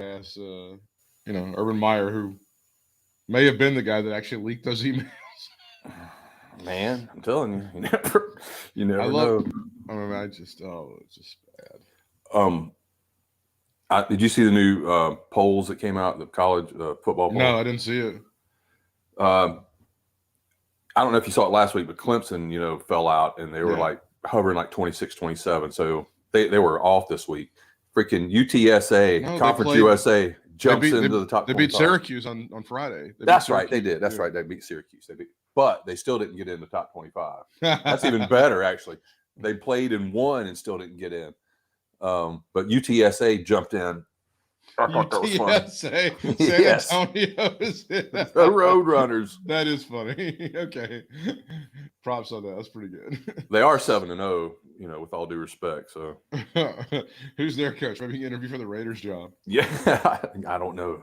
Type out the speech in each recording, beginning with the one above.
ass, Urban Meyer, who may have been the guy that actually leaked those emails. Man, I'm telling you, you never know. It's just bad. Did you see the new polls that came out, the college football poll? No, I didn't see it. I don't know if you saw it last week, but Clemson, fell out, and they were like hovering like 26, 27. So they were off this week. Freaking UTSA, Conference USA jumps into the top 25. They beat Syracuse on Friday. That's right. They did. That's right. They beat Syracuse. But they still didn't get in the top 25. That's even better, actually. They played and won and still didn't get in. But UTSA jumped in. I thought that was funny. San Antonio is in. The Roadrunners. That is funny. Okay. Props on that. That's pretty good. They are 7-0, with all due respect. So who's their coach? Maybe he can interview for the Raiders job. Yeah. I don't know.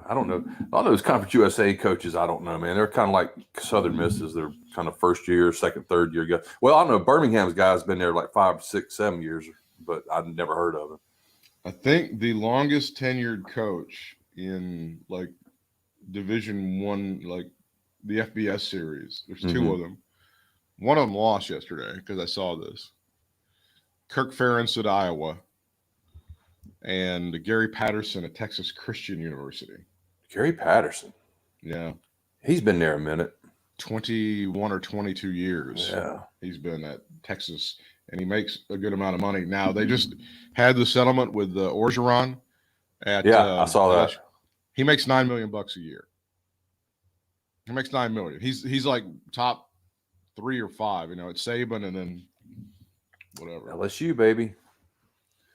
All those Conference USA coaches, I don't know, man. They're kind of like Southern Misses. They're kind of first year, second, third year guys. Well, I don't know. Birmingham's guy's been there like 5, 6, 7 years, but I've never heard of him. I think the longest tenured coach in like Division I, like the FBS series, there's two of them. One of them lost yesterday because I saw this. Kirk Ferentz at Iowa and Gary Patterson at Texas Christian University. Gary Patterson? Yeah. He's been there a minute. 21 or 22 years. Yeah. He's been at Texas, and he makes a good amount of money. Now, they just had the settlement with Orgeron. I saw that. He makes $9 million a year. He makes $9 million. He's like top 3 or 5, it's Saban and then whatever. LSU, baby.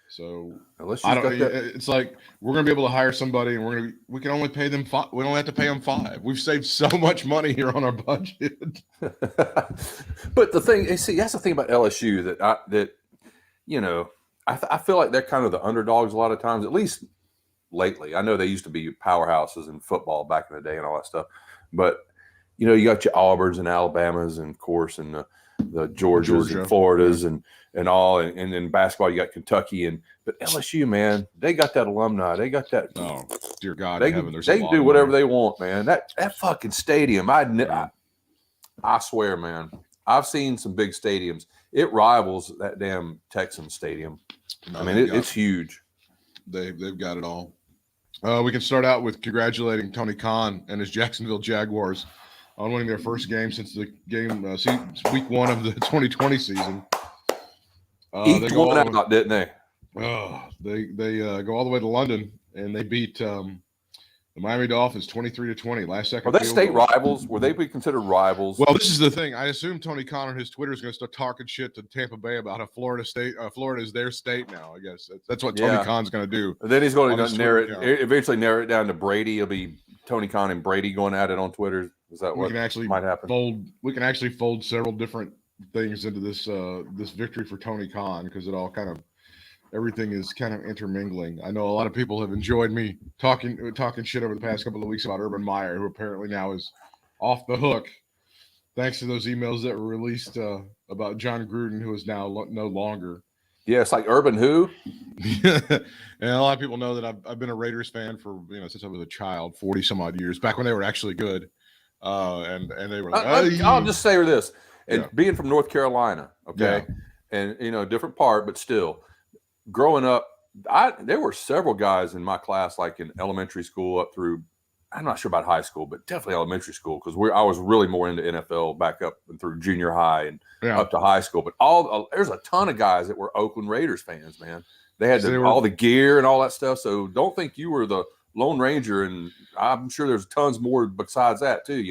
So LSU. It's like we're gonna be able to hire somebody, and we can only pay them 5. We don't have to pay them 5. We've saved so much money here on our budget. But the thing, see, that's the thing about LSU I feel like they're kind of the underdogs a lot of times, at least lately. I know they used to be powerhouses in football back in the day and all that stuff, but you got your Auburns and Alabamas, and of course, and the Georgias and Floridas and all, and then basketball you got Kentucky, but LSU, man, they got that alumni, they got that. Oh dear God, they can do whatever they want, man. That fucking stadium, I swear, man, I've seen some big stadiums. It rivals that damn Texan stadium. I mean, it's huge. They've got it all. We can start out with congratulating Tony Khan and his Jacksonville Jaguars on winning their first game since the game week 1 of the 2020 season. They go out, didn't they? They go all the way to London, and they beat the Miami Dolphins 23-20. Last second. Are they state rivals? Were they be considered rivals? Well, this is the thing. I assume Tony Khan on his Twitter is going to start talking shit to Tampa Bay about how Florida is their state now. I guess that's what Tony Khan's going to do. And then he's going to eventually narrow it down to Brady. It'll be Tony Khan and Brady going at it on Twitter. Is that what might happen? We can actually fold several different things into this victory for Tony Khan, because it all everything is kind of intermingling. I know a lot of people have enjoyed me talking shit over the past couple of weeks about Urban Meyer, who apparently now is off the hook, thanks to those emails that were released about John Gruden, who is now no longer. Yeah, it's like Urban who? And a lot of people know that I've been a Raiders fan for since I was a child, 40 some odd years, back when they were actually good. And they were like, I'll just say this. And being from North Carolina, okay, and different part, but still, growing up, there were several guys in my class, like in elementary school up through, I'm not sure about high school, but definitely elementary school, because I was really more into NFL back up and through junior high and up to high school. But there's a ton of guys that were Oakland Raiders fans, man. They had all the gear and all that stuff. So don't think you were the Lone Ranger, and I'm sure there's tons more besides that too.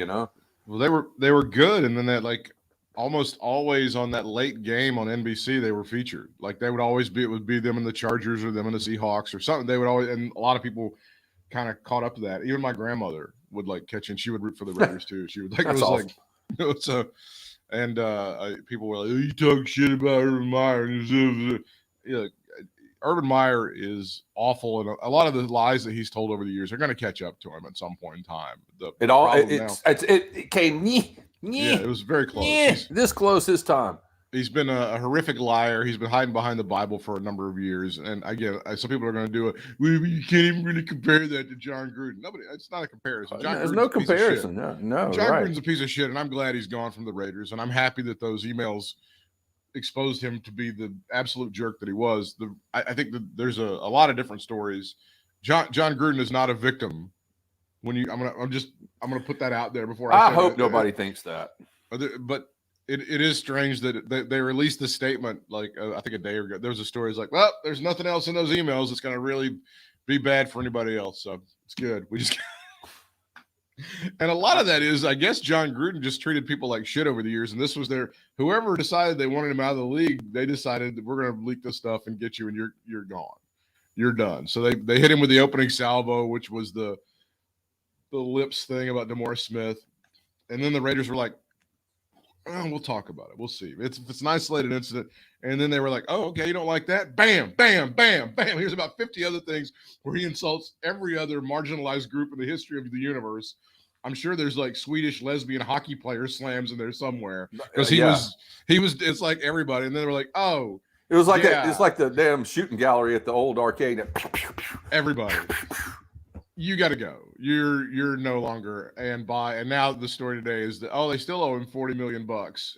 Well, they were good, and then that almost always on that late game on NBC, they were featured. Like it would be them and the Chargers or them and the Seahawks or something. They would always, and a lot of people kind of caught up to that. Even my grandmother would catch, and she would root for the Raiders too. She would people were like, oh, you talk shit about Urban Meyer. Urban Meyer is awful, and a lot of the lies that he's told over the years are going to catch up to him at some point in time. It came. Yeah, it was very close. This close this time. He's been a horrific liar. He's been hiding behind the Bible for a number of years. And again, some people are going to do it. Well, you can't even really compare that to John Gruden. Nobody. It's not a comparison. John There's Gruden's no a piece of shit. comparison. No, John right. Gruden's a piece of shit, and I'm glad he's gone from the Raiders. And I'm happy that those emails exposed him to be the absolute jerk that he was. I think that there's a lot of different stories. John Gruden is not a victim. I'm gonna put that out there before I hope nobody thinks that. But it is strange that they released the statement like I think a day ago. There was a story. It's like, well, there's nothing else in those emails that's going to really be bad for anybody else. So it's good. We just and a lot of that is, I guess, John Gruden just treated people like shit over the years, and this was whoever decided they wanted him out of the league. They decided that we're going to leak this stuff and get you, and you're gone, you're done. So they hit him with the opening salvo, which was the lips thing about DeMaurice Smith, and then the Raiders were like, oh, we'll talk about it. We'll see. It's an isolated incident. And then they were like, oh, okay, you don't like that? Bam, bam, bam, bam. Here's about 50 other things where he insults every other marginalized group in the history of the universe. I'm sure there's like Swedish lesbian hockey player slams in there somewhere because he was, it's like everybody. And then they were like, oh. It was like it's like the damn shooting gallery at the old arcade. Everybody. You got to go. You're no longer. And now the story today is that they still owe him $40 million.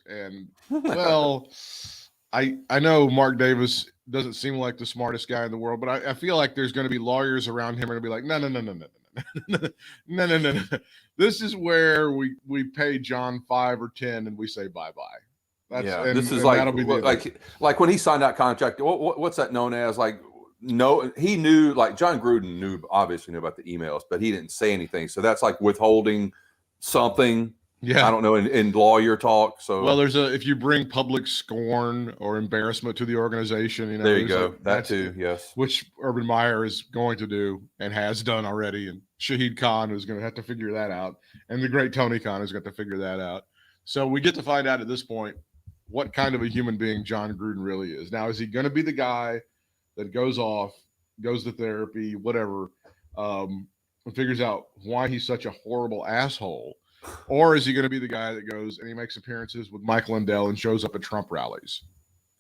And well, I know Mark Davis doesn't seem like the smartest guy in the world, but I feel like there's going to be lawyers around him and be like, no. This is where we pay John 5 or 10 and we say bye bye. This is like when he signed that contract. What's that known as? Like. No, he knew, like John Gruden obviously knew about the emails, but he didn't say anything. So that's like withholding something. Yeah. I don't know in lawyer talk. So well, if you bring public scorn or embarrassment to the organization, there you go. That too. Yes. Which Urban Meyer is going to do and has done already. And Shahid Khan is going to have to figure that out. And the great Tony Khan is going to have to figure that out. So we get to find out at this point what kind of a human being John Gruden really is. Now, is he going to be the guy that goes to therapy, whatever, and figures out why he's such a horrible asshole? Or is he going to be the guy that goes and he makes appearances with Mike Lindell and shows up at Trump rallies?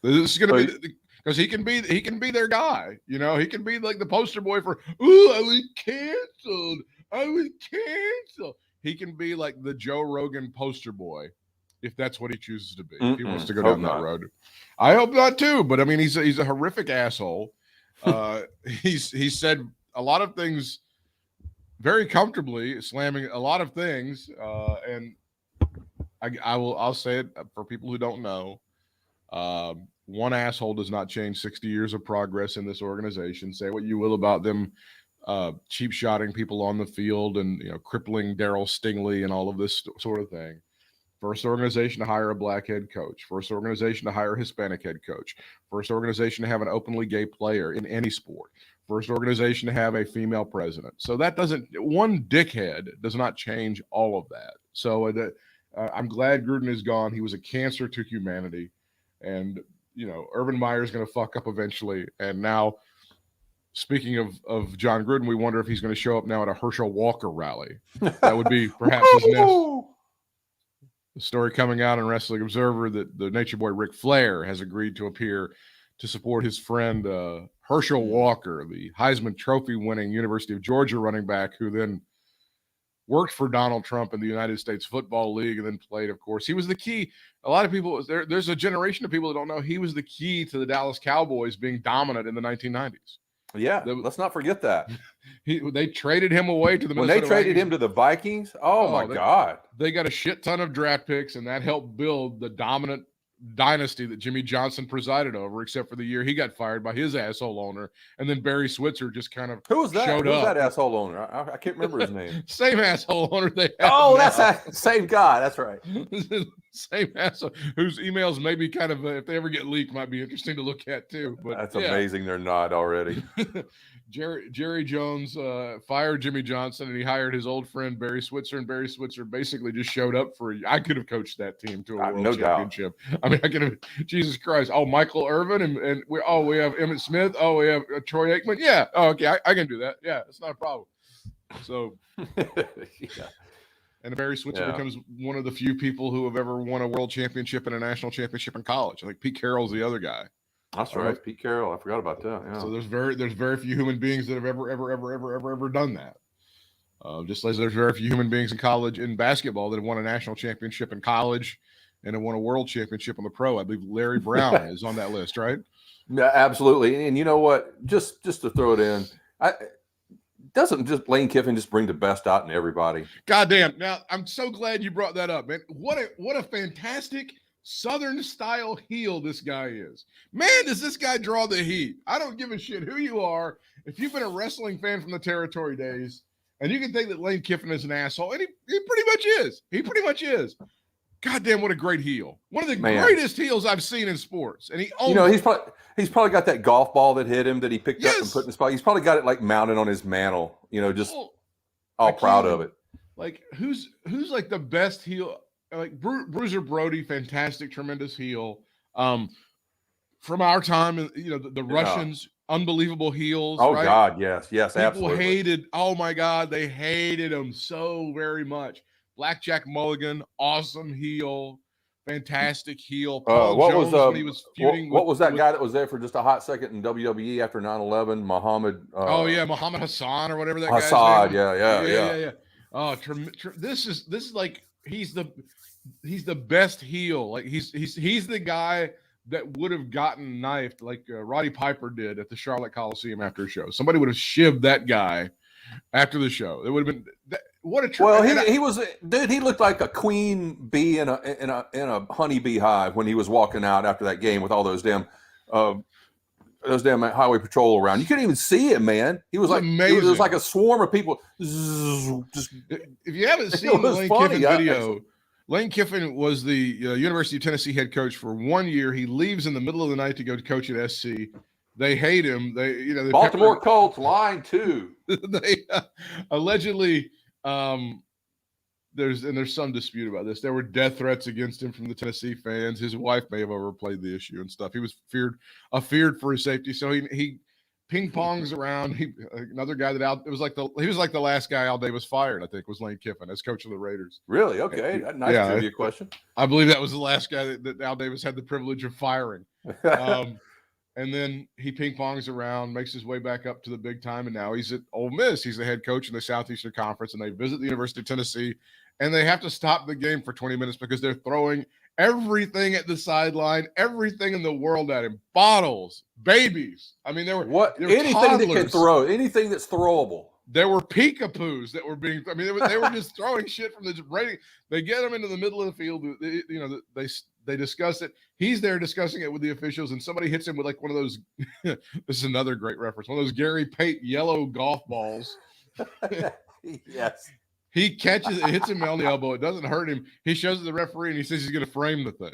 This is going to be because he can be their guy. He can be like the poster boy for, ooh, I was canceled. He can be like the Joe Rogan poster boy. If that's what he chooses to be, if he wants to go down that road. I hope not too, but I mean, he's a horrific asshole. He's said a lot of things very comfortably, slamming a lot of things. And I'll say it for people who don't know. One asshole does not change 60 years of progress in this organization. Say what you will about them, cheap shotting people on the field and crippling Darryl Stingley and all of this sort of thing. First organization to hire a black head coach. First organization to hire a Hispanic head coach. First organization to have an openly gay player in any sport. First organization to have a female president. So one dickhead does not change all of that. So I'm glad Gruden is gone. He was a cancer to humanity. And, Urban Meyer is going to fuck up eventually. And now, speaking of John Gruden, we wonder if he's going to show up now at a Herschel Walker rally. That would be perhaps his next. The story coming out in Wrestling Observer that the Nature Boy Ric Flair has agreed to appear to support his friend Herschel Walker, the Heisman Trophy winning University of Georgia running back, who then worked for Donald Trump in the United States Football League and then played, of course. He was the key. A lot of people, there's a generation of people that don't know he was the key to the Dallas Cowboys being dominant in the 1990s. Yeah, let's not forget that. They traded him away to the Minnesota Vikings. When they traded him to the Vikings, oh my God. They got a shit ton of draft picks, and that helped build the dominant dynasty that Jimmy Johnson presided over, except for the year he got fired by his asshole owner. And then Barry Switzer just kind of showed up. Who was that asshole owner? I can't remember his name. Same asshole owner they have. Oh, that's that same guy. That's right. Same asshole whose emails maybe kind of, if they ever get leaked, might be interesting to look at too. But that's amazing they're not already. Jerry Jones fired Jimmy Johnson, and he hired his old friend Barry Switzer, and Barry Switzer basically just showed up for I could have coached that team to a world championship. Doubt. I mean, I could have. Jesus Christ! Oh, Michael Irvin, and we have Emmitt Smith. Oh, we have Troy Aikman. Yeah. Oh, okay, I can do that. Yeah, it's not a problem. So, yeah. And Barry Switzer Yeah. becomes one of the few people who have ever won a world championship and a national championship in college. I think Pete Carroll's the other guy. That's right, Pete Carroll. I forgot about that. Yeah. So there's very few human beings that have ever done that. Just as there's very few human beings in basketball that have won a national championship in college and have won a world championship on the pro. I believe Larry Brown is on that list, right? Yeah, absolutely. And you know what? Just to throw it in, doesn't just Lane Kiffin just bring the best out in everybody? Goddamn! Now I'm so glad you brought that up, man. What a fantastic Southern style heel this guy is. Man, does this guy draw the heat? I don't give a shit who you are. If you've been a wrestling fan from the territory days, and you can think that Lane Kiffin is an asshole, and he pretty much is. He pretty much is. Goddamn, what a great heel. One of the greatest heels I've seen in sports. And he's probably got that golf ball that hit him that he picked up and put in his pocket. He's probably got it like mounted on his mantle, just all proud of it. Like who's like the best heel? Like Bruiser Brody, fantastic, tremendous heel. From our time, the Russians, unbelievable heels. Oh right? God, yes, People absolutely. hated. Oh my God, they hated him so very much. Blackjack Mulligan, awesome heel, fantastic heel. Paul Jones, when he was feuding what was that guy that was there for just a hot second in WWE after 9/11? Muhammad. Muhammad Hassan or whatever that guy's name. Yeah. Oh, this is like he's the best heel. Like he's the guy that would have gotten knifed like Roddy Piper did at the Charlotte Coliseum after a show. Somebody would have shivved that guy after the show. It would have been what a well. He was dude. He looked like a queen bee in a honeybee hive when he was walking out after that game with all those damn highway patrol around. You couldn't even see him, man. He was like amazing. It was like a swarm of people. Just if you haven't seen the Lane Kiffin video. Lane Kiffin was the University of Tennessee head coach for 1 year. He leaves in the middle of the night to go to coach at SC. They hate him. They Baltimore Colts line 2. They allegedly there's some dispute about this. There were death threats against him from the Tennessee fans. His wife may have overplayed the issue and stuff. He was feared for his safety. So he ping pongs around. Another guy that he was like the last guy Al Davis fired, I think, was Lane Kiffin as coach of the Raiders. Really? Okay. Nice trivia question. I believe that was the last guy that Al Davis had the privilege of firing. And then he ping pongs around, makes his way back up to the big time, and now he's at Ole Miss. He's the head coach in the Southeastern Conference, and they visit the University of Tennessee, and they have to stop the game for 20 minutes because they're throwing everything at the sideline, everything in the world at him. Bottles, babies. I mean, anything toddlers. That can throw, anything that's throwable. There were peekapoos that were being. I mean, they were just throwing shit from the rating. They get him into the middle of the field. They discuss it. He's there discussing it with the officials, and somebody hits him with like one of those. This is another great reference. One of those Gary Pate yellow golf balls. Yes. He catches it, hits him on the elbow. It doesn't hurt him. He shows it to the referee, and he says he's going to frame the thing.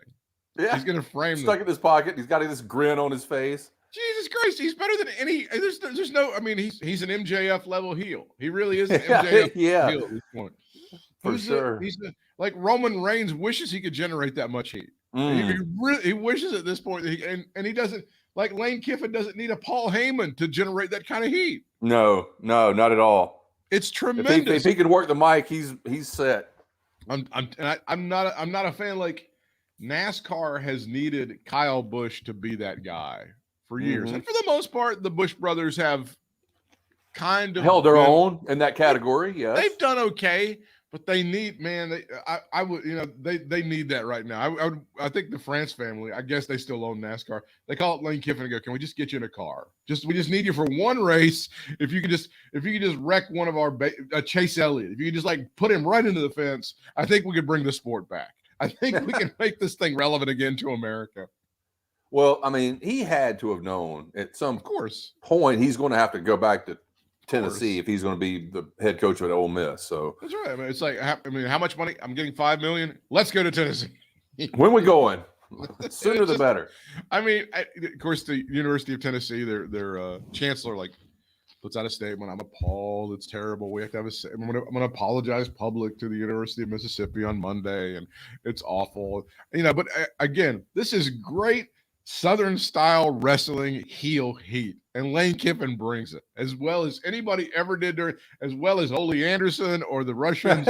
Yeah, he's going to frame. Stuck in his pocket. He's got this grin on his face. Jesus Christ, he's better than any. There's no. I mean, he's an MJF level heel. He really is an MJF heel at this point. For sure. He's like Roman Reigns wishes he could generate that much heat. He wishes at this point that and he doesn't. Like Lane Kiffin doesn't need a Paul Heyman to generate that kind of heat. No, not at all. It's tremendous. If he can work the mic, he's set. I'm not a fan. Like NASCAR has needed Kyle Busch to be that guy for years, and for the most part, the Busch brothers have kind of held their own in that category. Yeah, they've done okay, but they need they need that right now. I think the France family, I guess they still own NASCAR. They call it Lane Kiffin and go, can we just get you in a car? We just need you for one race. If you could just wreck one of our Chase Elliott, if you could just like put him right into the fence, I think we could bring the sport back. I think we can make this thing relevant again to America. Well, I mean, he had to have known at some point he's going to have to go back to Tennessee if he's going to be the head coach at Ole Miss. So that's right. I mean, it's like, how much money? I'm getting $5 million. Let's go to Tennessee. When we going? Sooner the better. I mean, of course, the University of Tennessee, their chancellor puts out a statement. I'm appalled. It's terrible. We have to have I'm going to apologize public to the University of Mississippi on Monday, and it's awful. But again, this is great Southern style wrestling heel heat, and Lane Kiffin brings it as well as anybody ever did as well as Ole Anderson or the Russians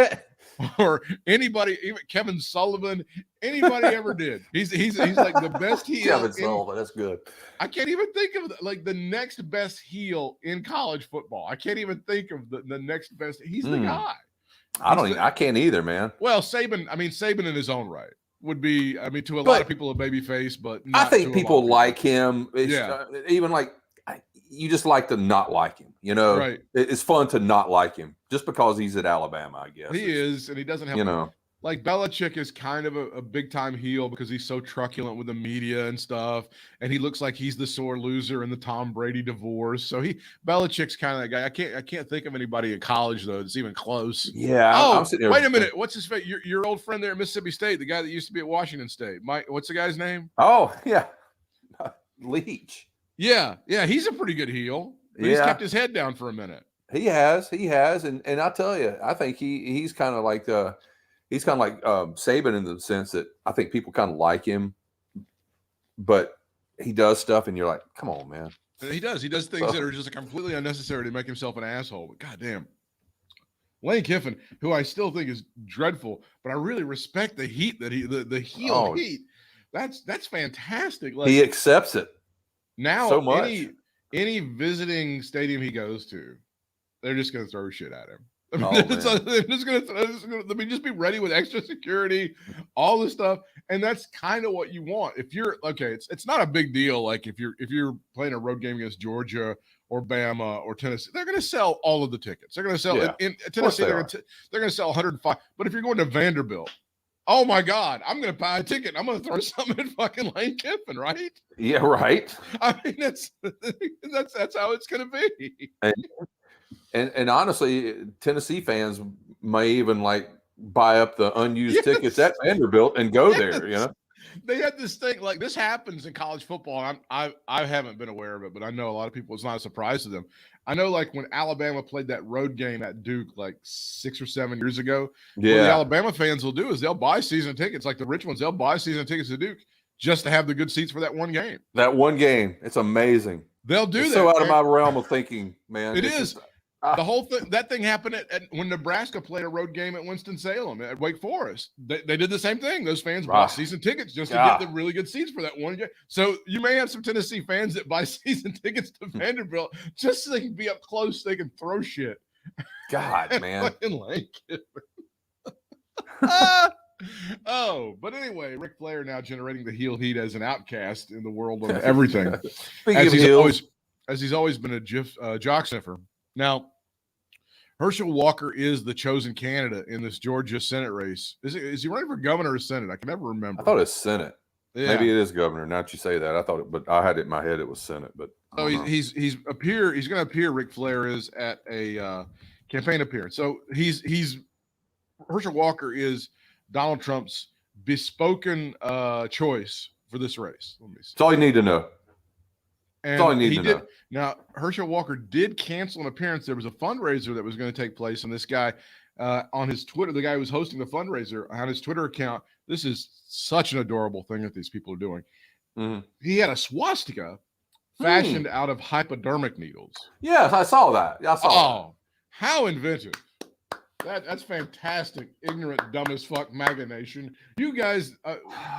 or anybody, even Kevin Sullivan, anybody ever did. He's like the best heel. Kevin Sullivan, that's good. I can't even think of like the next best heel in college football. I can't even think of the next best. He's the guy. I can't either, man. Well, Saban in his own right would be, to a lot of people a baby face, but I think people like him. Even like you just like to not like him, Right. It's fun to not like him just because he's at Alabama, I guess. He is, and he doesn't have, like Belichick is kind of a big time heel because he's so truculent with the media and stuff, and he looks like he's the sore loser in the Tom Brady divorce. So Belichick's kind of that guy. I can't think of anybody in college though that's even close. Yeah. Oh, wait a minute. What's his face? Your old friend there at Mississippi State, the guy that used to be at Washington State. What's the guy's name? Oh yeah, Leach. Yeah, he's a pretty good heel. But he's kept his head down for a minute. He has, and I tell you, I think he's kind of like Saban in the sense that I think people kind of like him, but he does stuff, and you're like, come on, man. He does things that are just completely unnecessary to make himself an asshole. But goddamn, Lane Kiffin, who I still think is dreadful, but I really respect the heat that the heel heat. That's fantastic. Like, he accepts it. Now, so much. Any visiting stadium he goes to, they're just going to throw shit at him. Just be ready with extra security, all this stuff, and that's kind of what you want. If you're it's not a big deal. Like if you're playing a road game against Georgia or Bama or Tennessee, they're going to sell all of the tickets. They're going to sell in Tennessee. They're going to sell 105. But if you're going to Vanderbilt, oh my God, I'm going to buy a ticket. I'm going to throw something at fucking Lane Kiffin, right? Yeah, right. I mean, that's how it's going to be. And honestly, Tennessee fans may even like buy up the unused tickets at Vanderbilt and go there. They had this thing like this happens in college football. I haven't been aware of it, but I know a lot of people. It's not a surprise to them. I know, like when Alabama played that road game at Duke like 6 or 7 years ago. Yeah, what the Alabama fans will do is they'll buy season tickets, like the rich ones. They'll buy season tickets to Duke just to have the good seats for that one game. That one game, it's amazing. They'll do that. So out of my realm of thinking, man. It is. The whole thing, that thing happened when Nebraska played a road game at Winston-Salem at Wake Forest. They did the same thing. Those fans bought season tickets just to get the really good seats for that one game. So you may have some Tennessee fans that buy season tickets to Vanderbilt just so they can be up close. They can throw shit. God, man. But anyway, Ric Flair now generating the heel heat as an outcast in the world of everything. As he's always been a jock sniffer. Now, Herschel Walker is the chosen candidate in this Georgia Senate race. Is he running for governor or Senate? I can never remember. I thought it's Senate. Yeah. Maybe it is governor. Now that you say that, I thought it, but I had it in my head it was Senate. But he's going to appear. Ric Flair is at a campaign appearance. So Herschel Walker is Donald Trump's bespoken choice for this race. Let me see. That's all you need to know. And that's all you need to know. Now, Herschel Walker did cancel an appearance. There was a fundraiser that was going to take place, and this guy on his Twitter, the guy who was hosting the fundraiser on his Twitter account, this is such an adorable thing that these people are doing. Mm-hmm. He had a swastika fashioned out of hypodermic needles. Yes, I saw that. Oh, how inventive. That's fantastic. Ignorant, dumb as fuck MAGA nation. You guys,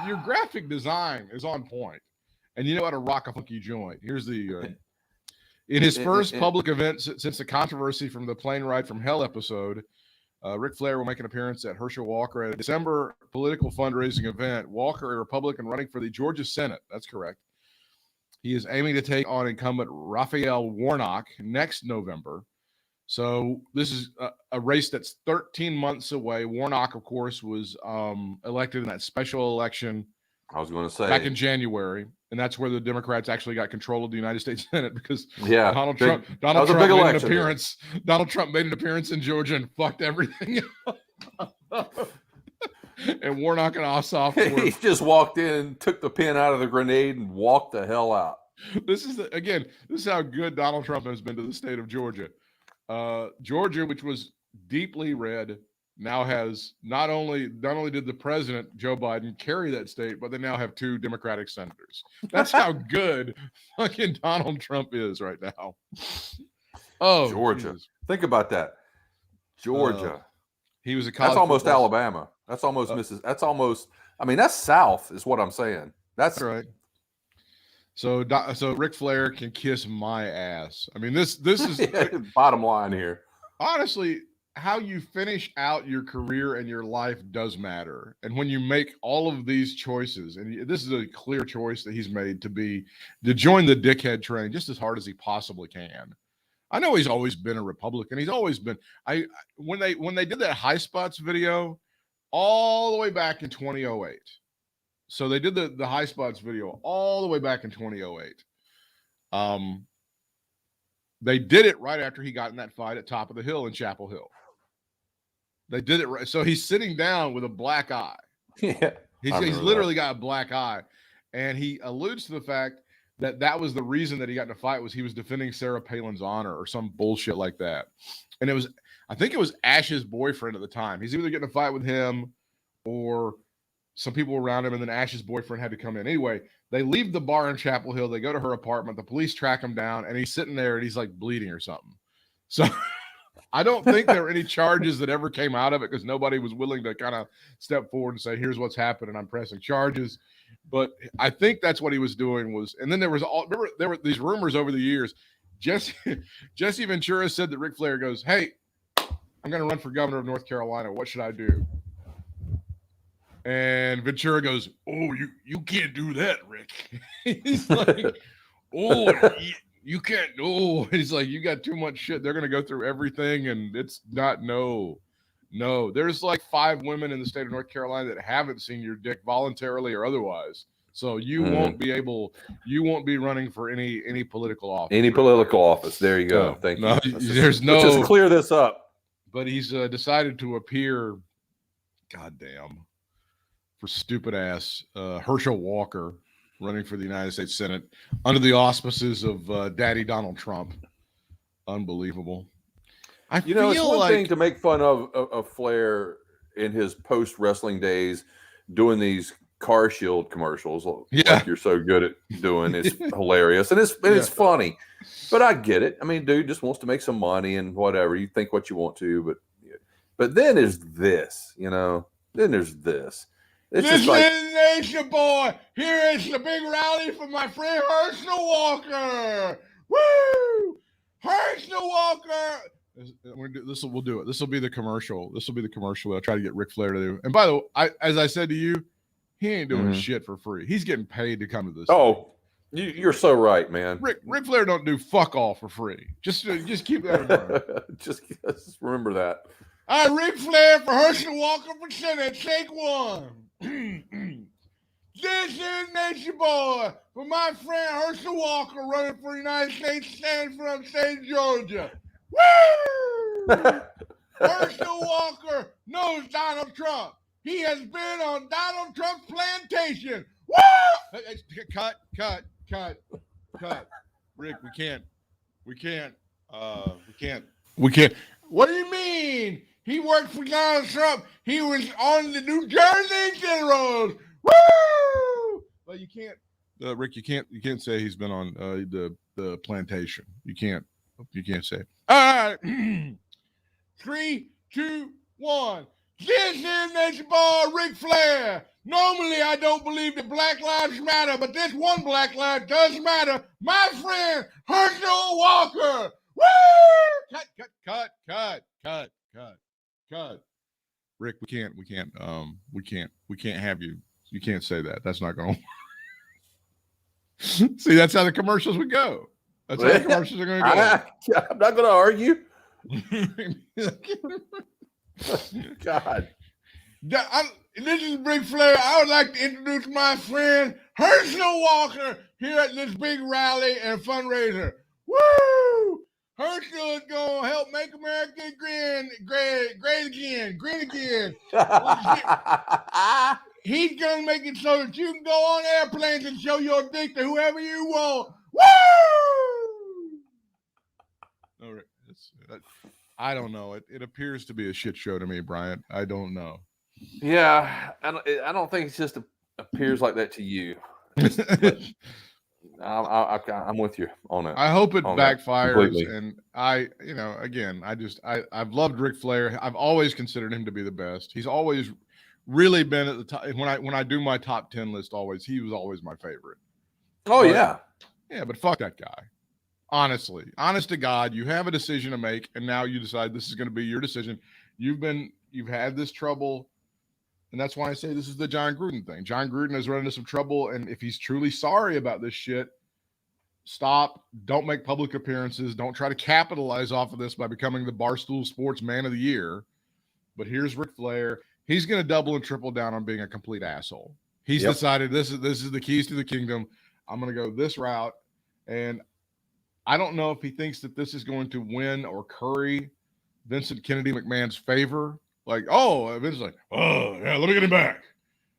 your graphic design is on point. And you know how to rock a funky joint. Here's the in his first public event since the controversy from the plane ride from hell episode, Ric Flair will make an appearance at Herschel Walker at a December political fundraising event. Walker, a Republican running for the Georgia Senate. That's correct. He is aiming to take on incumbent Raphael Warnock next November. So this is a race that's 13 months away. Warnock, of course, was elected in that special election. I was going to say back in January, and that's where the Democrats actually got control of the United States Senate because Donald Trump made an appearance in Georgia and fucked everything up. And Warnock and Ossoff he just walked in and took the pin out of the grenade and walked the hell out. This is how good Donald Trump has been to the state of Georgia. Georgia, which was deeply red, now has not only did the president, Joe Biden, carry that state, but they now have 2 Democratic senators. That's how good fucking Donald Trump is right now. Oh, Georgia. Jesus. Think about that. Georgia. He was a college. That's almost Alabama. That's almost Mrs. That's almost. I mean, that's South, is what I'm saying. That's right. So Ric Flair can kiss my ass. I mean, this is bottom line here. Honestly, how you finish out your career and your life does matter. And when you make all of these choices, and this is a clear choice that he's made to join the dickhead train just as hard as he possibly can. I know he's always been a Republican. He's always been. When they did that High Spots video all the way back in 2008. So they did the High Spots video all the way back in 2008. They did it right after he got in that fight at Top of the Hill in Chapel Hill. They did it right. So he's sitting down with a black eye. Yeah, he's literally got a black eye. And he alludes to the fact that was the reason that he got in a fight, was he was defending Sarah Palin's honor or some bullshit like that. And I think it was Ash's boyfriend at the time. He's either getting in a fight with him or some people around him, and then Ash's boyfriend had to come in. Anyway, they leave the bar in Chapel Hill. They go to her apartment. The police track him down, and he's sitting there, and he's like bleeding or something. So I don't think there were any charges that ever came out of it, because nobody was willing to kind of step forward and say, here's what's happened, and I'm pressing charges. But I think that's what he was doing and then there were these rumors over the years. Jesse Ventura said that Ric Flair goes, hey, I'm going to run for governor of North Carolina. What should I do? And Ventura goes, oh, you can't do that, Rick. He's like, oh, you can't. Oh, he's like, you got too much shit. They're going to go through everything. And it's not, no. There's like 5 women in the state of North Carolina that haven't seen your dick voluntarily or otherwise. So you won't be running for any political office. Any political office. There you go. Thank you. Let's just clear this up. But he's decided to appear, goddamn, for stupid ass Herschel Walker running for the United States Senate under the auspices of Daddy Donald Trump. Unbelievable. It's one thing to make fun of Flair in his post wrestling days, doing these Car Shield commercials like you're so good at doing. It's hilarious and it's funny, but I get it. I mean, dude just wants to make some money and whatever. You think what you want to, but then there's this, then there's this. It's this just like, is Nation Boy. Here is the big rally for my friend Herschel Walker. Woo! Herschel Walker. We'll do it. This will be the commercial. I'll try to get Ric Flair to do. And by the way, as I said to you, he ain't doing shit for free. He's getting paid to come to this. Oh, you're so right, man. Ric Flair don't do fuck all for free. Just keep that in mind. just remember that. All right, Ric Flair for Herschel Walker for Senate. Take one. This is Nation Boy for my friend Herschel Walker running for the United States Senate from state Georgia. Woo! Herschel Walker knows Donald Trump. He has been on Donald Trump's plantation. Woo! Cut. Rick, we can't. What do you mean? He worked for Donald Trump. He was on the New Jersey Generals. Woo! But you can't, Rick. You can't say he's been on the plantation. You can't say. All right. 3, 2, 1. This is Nation Boy Ric Flair. Normally, I don't believe that Black Lives Matter, but this one Black Life does matter. My friend Herschel Walker. Woo! Cut. Rick, we can't have you. You can't say that. That's not going to. See, that's how the commercials would go. That's how the commercials are going to go. I'm not going to argue. God. This is Ric Flair. I would like to introduce my friend Herschel Walker here at this big rally and fundraiser. Woo! Herschel is going to help make America great again. He's going to make it so that you can go on airplanes and show your dick to whoever you want. Woo! All right. I don't know. It appears to be a shit show to me, Bryant. I don't know. Yeah, I don't think it just appears like that to you. But I'm with you on it. I hope it backfires, completely. and I've loved Ric Flair. I've always considered him to be the best. He's always really been at the top. When I do my top 10 list, he was always my favorite. Oh, yeah, but fuck that guy. Honestly, honest to God, you have a decision to make, and now you decide this is going to be your decision. You've had this trouble, and that's why I say this is the John Gruden thing. John Gruden has run into some trouble, and if he's truly sorry about this shit, stop. Don't make public appearances. Don't try to capitalize off of this by becoming the Barstool Sports Man of the Year. But here's Ric Flair. He's going to double and triple down on being a complete asshole. He's decided this is the keys to the kingdom. I'm going to go this route, and I don't know if he thinks that this is going to win or curry Vincent Kennedy McMahon's favor. Like, Vince's like, yeah, let me get him back.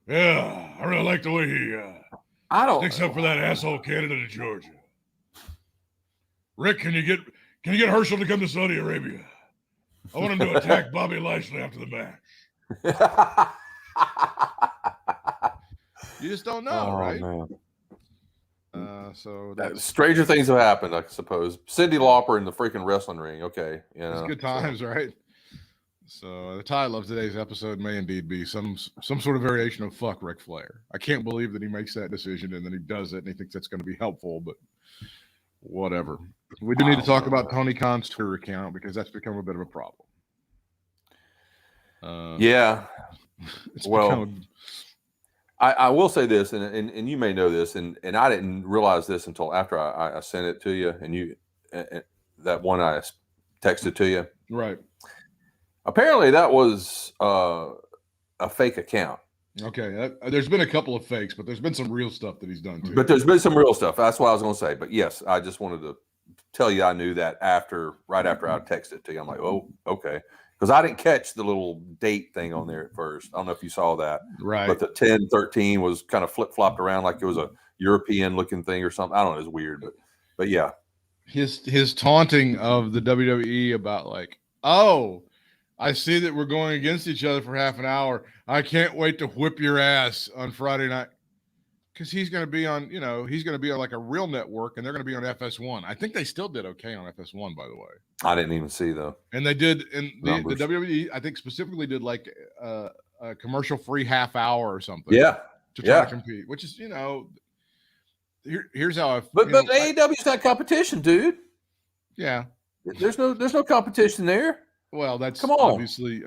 Yeah, I really like the way he sticks up for that asshole candidate in Georgia. Rick, can you get Herschel to come to Saudi Arabia? I want him to attack Bobby Lashley after the match. You just don't know, right? Man. So stranger things have happened, I suppose. Cyndi Lauper in the freaking wrestling ring. Okay, it's good times, right? So the title of today's episode may indeed be some sort of variation of "fuck Ric Flair." I can't believe that he makes that decision and then he does it and he thinks that's going to be helpful, but whatever. We do need to talk about Tony Khan's Twitter account because that's become a bit of a problem. I will say this, and you may know this, and I didn't realize this until after I sent it to you, and that one I texted to you. Right. Apparently, that was a fake account. Okay, there's been a couple of fakes, but there's been some real stuff that he's done too. But there's been some real stuff. That's what I was going to say. But yes, I just wanted to tell you I knew that right after I texted it to you. I'm like, oh, okay. Because I didn't catch the little date thing on there at first. I don't know if you saw that. Right. But the 10-13 was kind of flip-flopped around like it was a European-looking thing or something. I don't know. It's weird. But yeah. His taunting of the WWE about like, oh, I see that we're going against each other for half an hour. I can't wait to whip your ass on Friday night. Because he's going to be on, he's going to be on like a real network, and they're going to be on FS1. I think they still did okay on FS1, by the way. I didn't even see though. And they did, and the WWE, I think specifically did like a commercial-free half hour or something. Yeah. To try to compete, which is, here's how I. But AEW's not competition, dude. Yeah. There's no competition there. Well, that's come on. Obviously,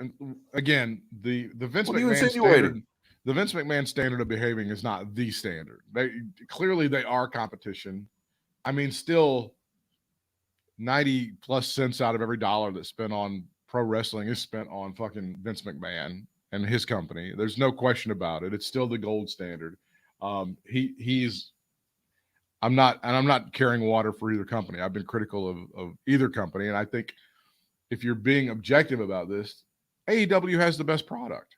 again, the Vince McMahon standard. The Vince McMahon standard of behaving is not the standard. They are competition. I mean, still 90 plus cents out of every dollar that's spent on pro wrestling is spent on fucking Vince McMahon and his company. There's no question about it. It's still the gold standard. I'm not carrying water for either company. I've been critical of either company. And I think if you're being objective about this, AEW has the best product.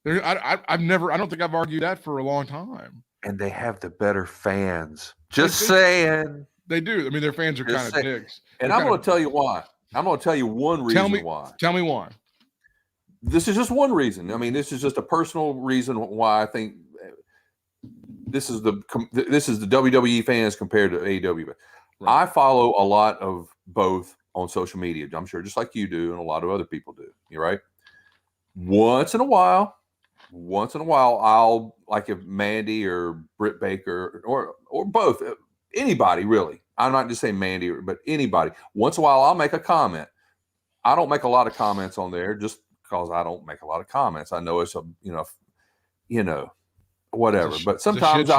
I don't think I've argued that for a long time. And they have the better fans. Just saying. They do. I mean, their fans are kind of dicks. And I'm going to tell you why. I'm going to tell you one reason why. Tell me why. This is just one reason. I mean, this is just a personal reason why I think this is the WWE fans compared to AEW. Right. I follow a lot of both on social media. I'm sure just like you do and a lot of other people do. You're right. Once in a while, I'll, like if Mandy or Britt Baker or both, anybody really. I'm not just saying Mandy, but anybody. Once in a while, I'll make a comment. I don't make a lot of comments on there just because I don't make a lot of comments. I know it's whatever. But sometimes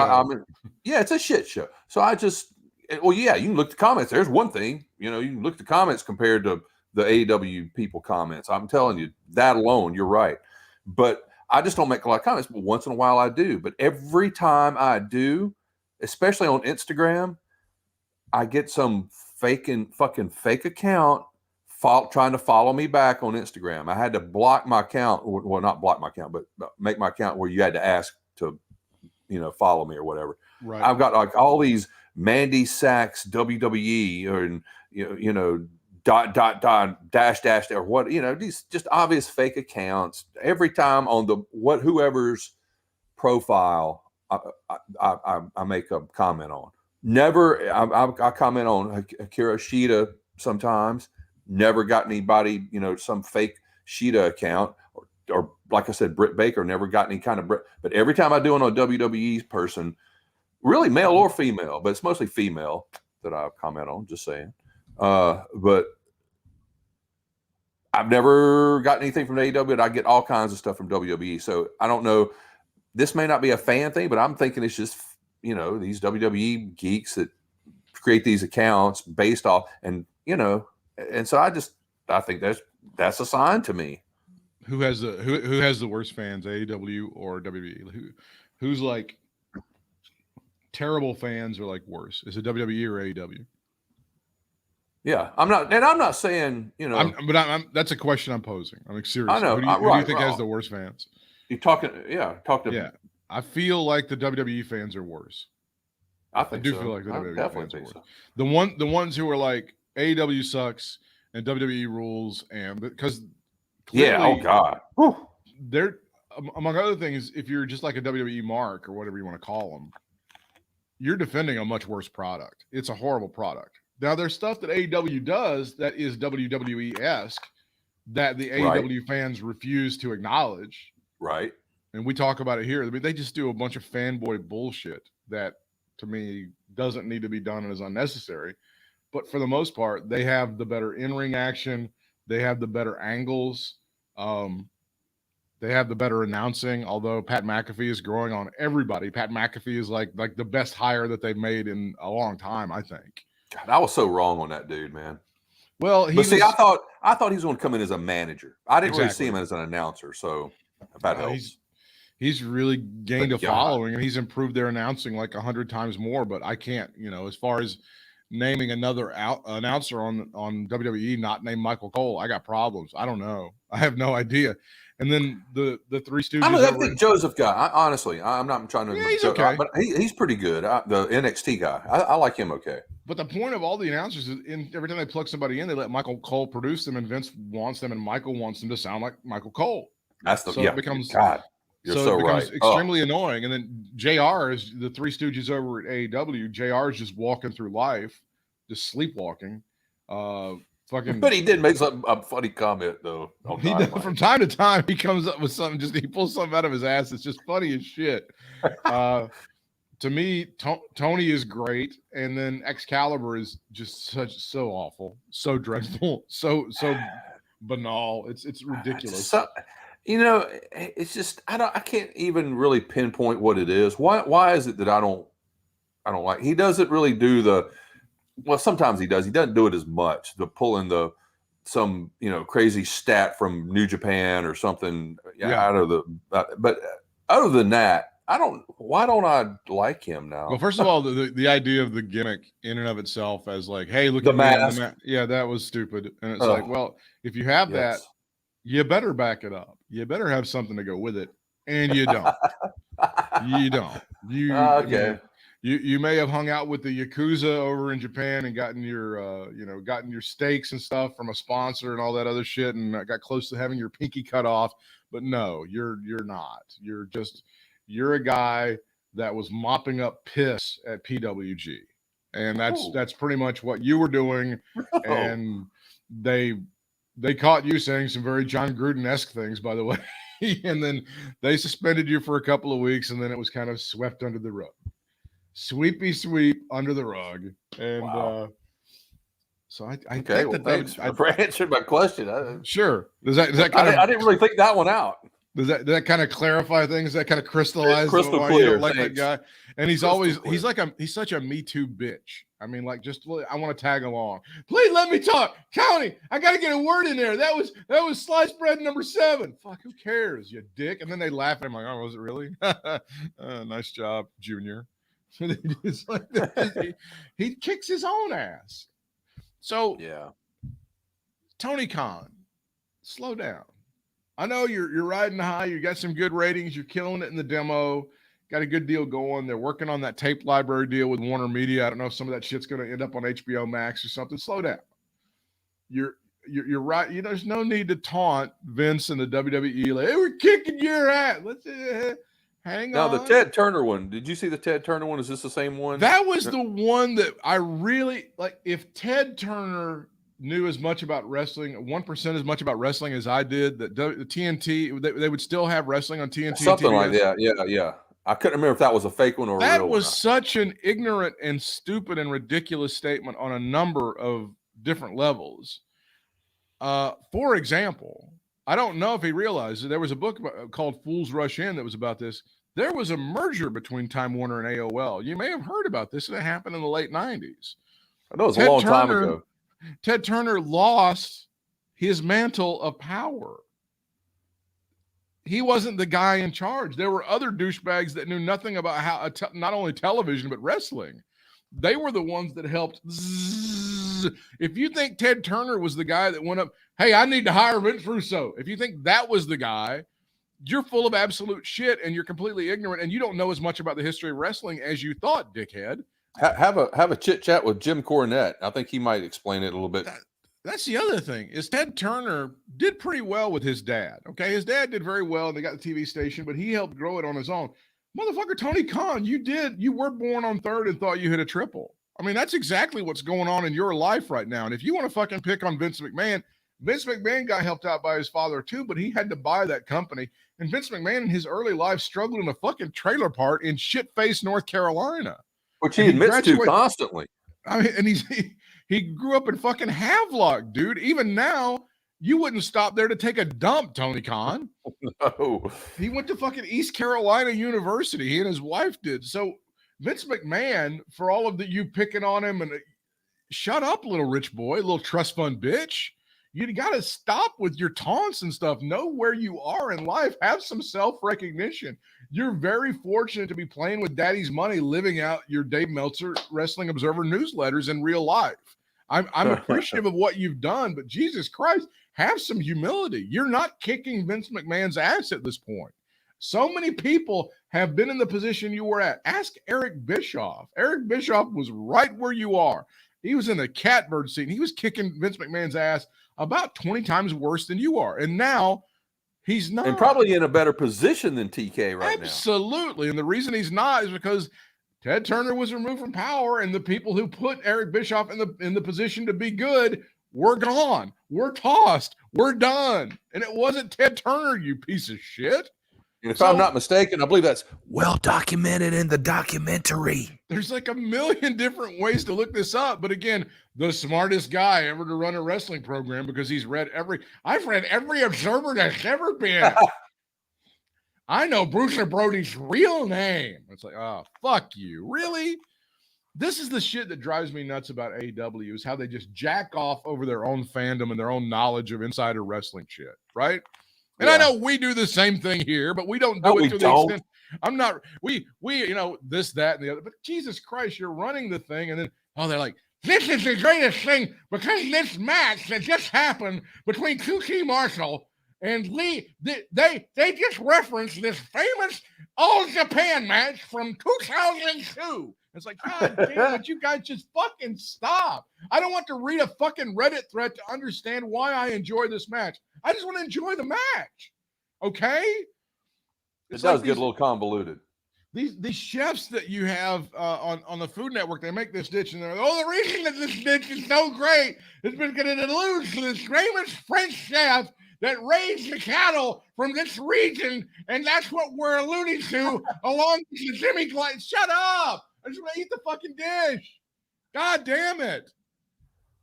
it's a shit show. So I just, you can look at the comments. There's one thing, you can look at the comments compared to the AEW people comments. I'm telling you that alone, you're right. But I just don't make a lot of comments, but once in a while I do. But every time I do, especially on Instagram, I get some fake account trying to follow me back on Instagram. I had to block my account, well, not block my account, but make my account where you had to ask to, follow me or whatever. Right. I've got like all these Mandy Sachs WWE or dash or what, these just obvious fake accounts every time on whoever's profile I make a comment on. Never, I comment on Akira Shida sometimes. Never got anybody, some fake Shida account, or like I said, Britt Baker never got any kind of Britt. But every time I do it on a WWE person, really male or female, but it's mostly female that I comment on. Just saying. But I've never gotten anything from AEW, but I get all kinds of stuff from WWE. So I don't know. This may not be a fan thing, but I'm thinking it's just, these WWE geeks that create these accounts based off, and so I think that's a sign to me. Who has the worst fans, AEW or WWE? Who's like terrible fans or like worse? Is it WWE or AEW? Yeah, I'm not saying, that's a question I'm posing. I'm like, seriously. I know. Who do you think has the worst fans? You talking? Yeah, I feel like the WWE fans are worse. I do so. feel like the WWE fans are worse. So. The ones who are like AEW sucks and WWE rules, and because oh god, they're among other things. If you're just like a WWE mark or whatever you want to call them, you're defending a much worse product. It's a horrible product. Now there's stuff that AEW does that is WWE-esque that the AEW fans refuse to acknowledge. Right. And we talk about it here. I mean, they just do a bunch of fanboy bullshit that, to me, doesn't need to be done and is unnecessary. But for the most part, they have the better in-ring action. They have the better angles. They have the better announcing, although Pat McAfee is growing on everybody. Pat McAfee is like the best hire that they've made in a long time, I think. God, I was so wrong on that dude, man. Well, I thought he was going to come in as a manager. I didn't really see him as an announcer, so that helps. He's really gained a following, and he's improved their announcing like 100 times more. But I can't, as far as naming another announcer on WWE not named Michael Cole, I got problems. I don't know. I have no idea. And then the Three Stooges. I think Joseph guy. Honestly, I'm not trying to. Yeah, he's okay, but he's pretty good. The NXT guy. I like him. Okay. But the point of all the announcers is, every time they plug somebody in, they let Michael Cole produce them, and Vince wants them, and Michael wants them to sound like Michael Cole. That's the it becomes God. You're so it becomes right. Extremely annoying. And then JR is the Three Stooges over at AEW. JR is just walking through life, just sleepwalking. But he did make a funny comment though. From time to time, he comes up with something. He pulls something out of his ass. It's just funny as shit. To me, Tony is great, and then Excalibur is just so awful, so dreadful, so banal. It's ridiculous. So, it's just I can't even really pinpoint what it is. Why is it that I don't like? He doesn't really do sometimes he does. He doesn't do it as much. The pulling some crazy stat from New Japan or something out of the. But other than that, why don't I like him now? Well, first of all, the idea of the gimmick in and of itself as like, hey, look the at mask. Yeah, that was stupid. And it's like, well, if you have that, you better back it up. You better have something to go with it. And you don't. You don't. Okay. You may have hung out with the Yakuza over in Japan and gotten your steaks and stuff from a sponsor and all that other shit, and got close to having your pinky cut off. But no, you're not. You're a guy that was mopping up piss at PWG, and that's pretty much what you were doing. And they caught you saying some very John Gruden-esque things, by the way, and then they suspended you for a couple of weeks, and then it was kind of swept under the rug. Sweepy sweep under the rug. And so I think thanks for answering my question. Sure. Does that kind of I didn't really think that one out. Does that kind of clarify things? That kind of crystallize crystal why clear. You don't like that guy? And he's he's such a Me Too bitch. I mean, like, just I want to tag along. Please let me talk. County, I got to get a word in there. That was sliced bread number 7. Fuck, who cares, you dick? And then they laugh at him like, oh, was it really? Nice job, Junior. He kicks his own ass. So yeah, Tony Khan, slow down. I know you're riding high. You got some good ratings. You're killing it in the demo. Got a good deal going. They're working on that tape library deal with Warner Media. I don't know if some of that shit's going to end up on HBO Max or something. Slow down. you're right. There's no need to taunt Vince and the WWE. Like, hey, we're kicking your ass. Let's hang now, on. the Ted Turner one. Did you see the Ted Turner one? Is this the same one? That was the one that I really like. If Ted Turner knew as much about wrestling, 1% as much about wrestling as I did, that the TNT, they would still have wrestling on TNT. Something TBS. like that. Yeah. I couldn't remember if that was a fake one or a real one. That was such an ignorant and stupid and ridiculous statement on a number of different levels. For example, I don't know if he realized that there was a book called Fools Rush In that was about this. There was a merger between Time Warner and AOL. You may have heard about this, and it happened in the late 90s. I know it was a long time ago. Ted Turner lost his mantle of power. He wasn't the guy in charge. There were other douchebags that knew nothing about how not only television, but wrestling. They were the ones that helped. If you think Ted Turner was the guy that went up, hey, I need to hire Vince Russo. If you think that was the guy, you're full of absolute shit and you're completely ignorant and you don't know as much about the history of wrestling as you thought, dickhead. Have a chit chat with Jim Cornette. I think he might explain it a little bit. That's the other thing is Ted Turner did pretty well with his dad. Okay. His dad did very well. And they got the TV station, but he helped grow it on his own. Motherfucker, Tony Khan, you were born on third and thought you hit a triple. I mean, that's exactly what's going on in your life right now. And if you want to fucking pick on Vince McMahon got helped out by his father too, but he had to buy that company. And Vince McMahon in his early life struggled in a fucking trailer park in shit-faced North Carolina. Which he admits to constantly. I mean, and he grew up in fucking Havelock, dude. Even now, you wouldn't stop there to take a dump, Tony Khan. No. He went to fucking East Carolina University. He and his wife did. So Vince McMahon, for all of you picking on him, and shut up, little rich boy, little trust fund bitch. You got to stop with your taunts and stuff. Know where you are in life. Have some self-recognition. You're very fortunate to be playing with daddy's money, living out your Dave Meltzer Wrestling Observer newsletters in real life. I'm appreciative of what you've done, but Jesus Christ, have some humility. You're not kicking Vince McMahon's ass at this point. So many people have been in the position you were at. Ask Eric Bischoff. Eric Bischoff was right where you are. He was in the catbird seat. He was kicking Vince McMahon's ass about 20 times worse than you are. And now he's not. And probably in a better position than TK right now. Absolutely. And the reason he's not is because Ted Turner was removed from power, and the people who put Eric Bischoff in the position to be good were gone. We're tossed. We're done. And it wasn't Ted Turner, you piece of shit. And if I'm not mistaken, I believe that's well documented in the documentary. There's like a million different ways to look this up. But again, the smartest guy ever to run a wrestling program because I've read every observer that's ever been. I know Bruce Brody's real name. It's like, oh, fuck you. Really? This is the shit that drives me nuts about AEW is how they just jack off over their own fandom and their own knowledge of insider wrestling shit, right? And I know we do the same thing here, but we don't do it to the extent. I'm not, we, this, that, and the other, but Jesus Christ, you're running the thing. And then, they're like, this is the greatest thing because this match that just happened between QT Marshall and Lee, they just referenced this famous All Japan match from 2002. It's like, God damn it, you guys just fucking stop. I don't want to read a fucking Reddit thread to understand why I enjoy this match. I just want to enjoy the match. Okay? It does get a little convoluted. These chefs that you have on the Food Network, they make this dish and they're like, the reason that this dish is so great is because it alludes to this famous French chef that raised the cattle from this region, and that's what we're alluding to along the Jimmy Glide. Shut up! I just want to eat the fucking dish. God damn it.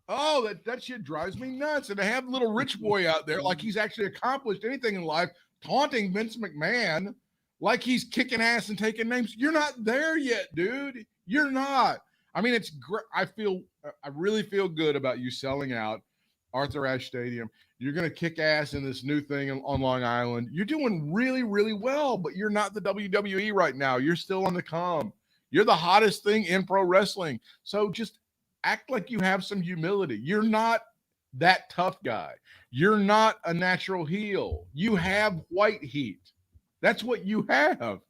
Oh, that shit drives me nuts. And to have little rich boy out there like he's actually accomplished anything in life, taunting Vince McMahon like he's kicking ass and taking names. You're not there yet, dude. You're not. I mean, it's great. I really feel good about you selling out Arthur Ashe Stadium. You're going to kick ass in this new thing on Long Island. You're doing really, really well, but you're not the WWE right now. You're still on the come. You're the hottest thing in pro wrestling. So just act like you have some humility. You're not that tough guy. You're not a natural heel. You have white heat. That's what you have.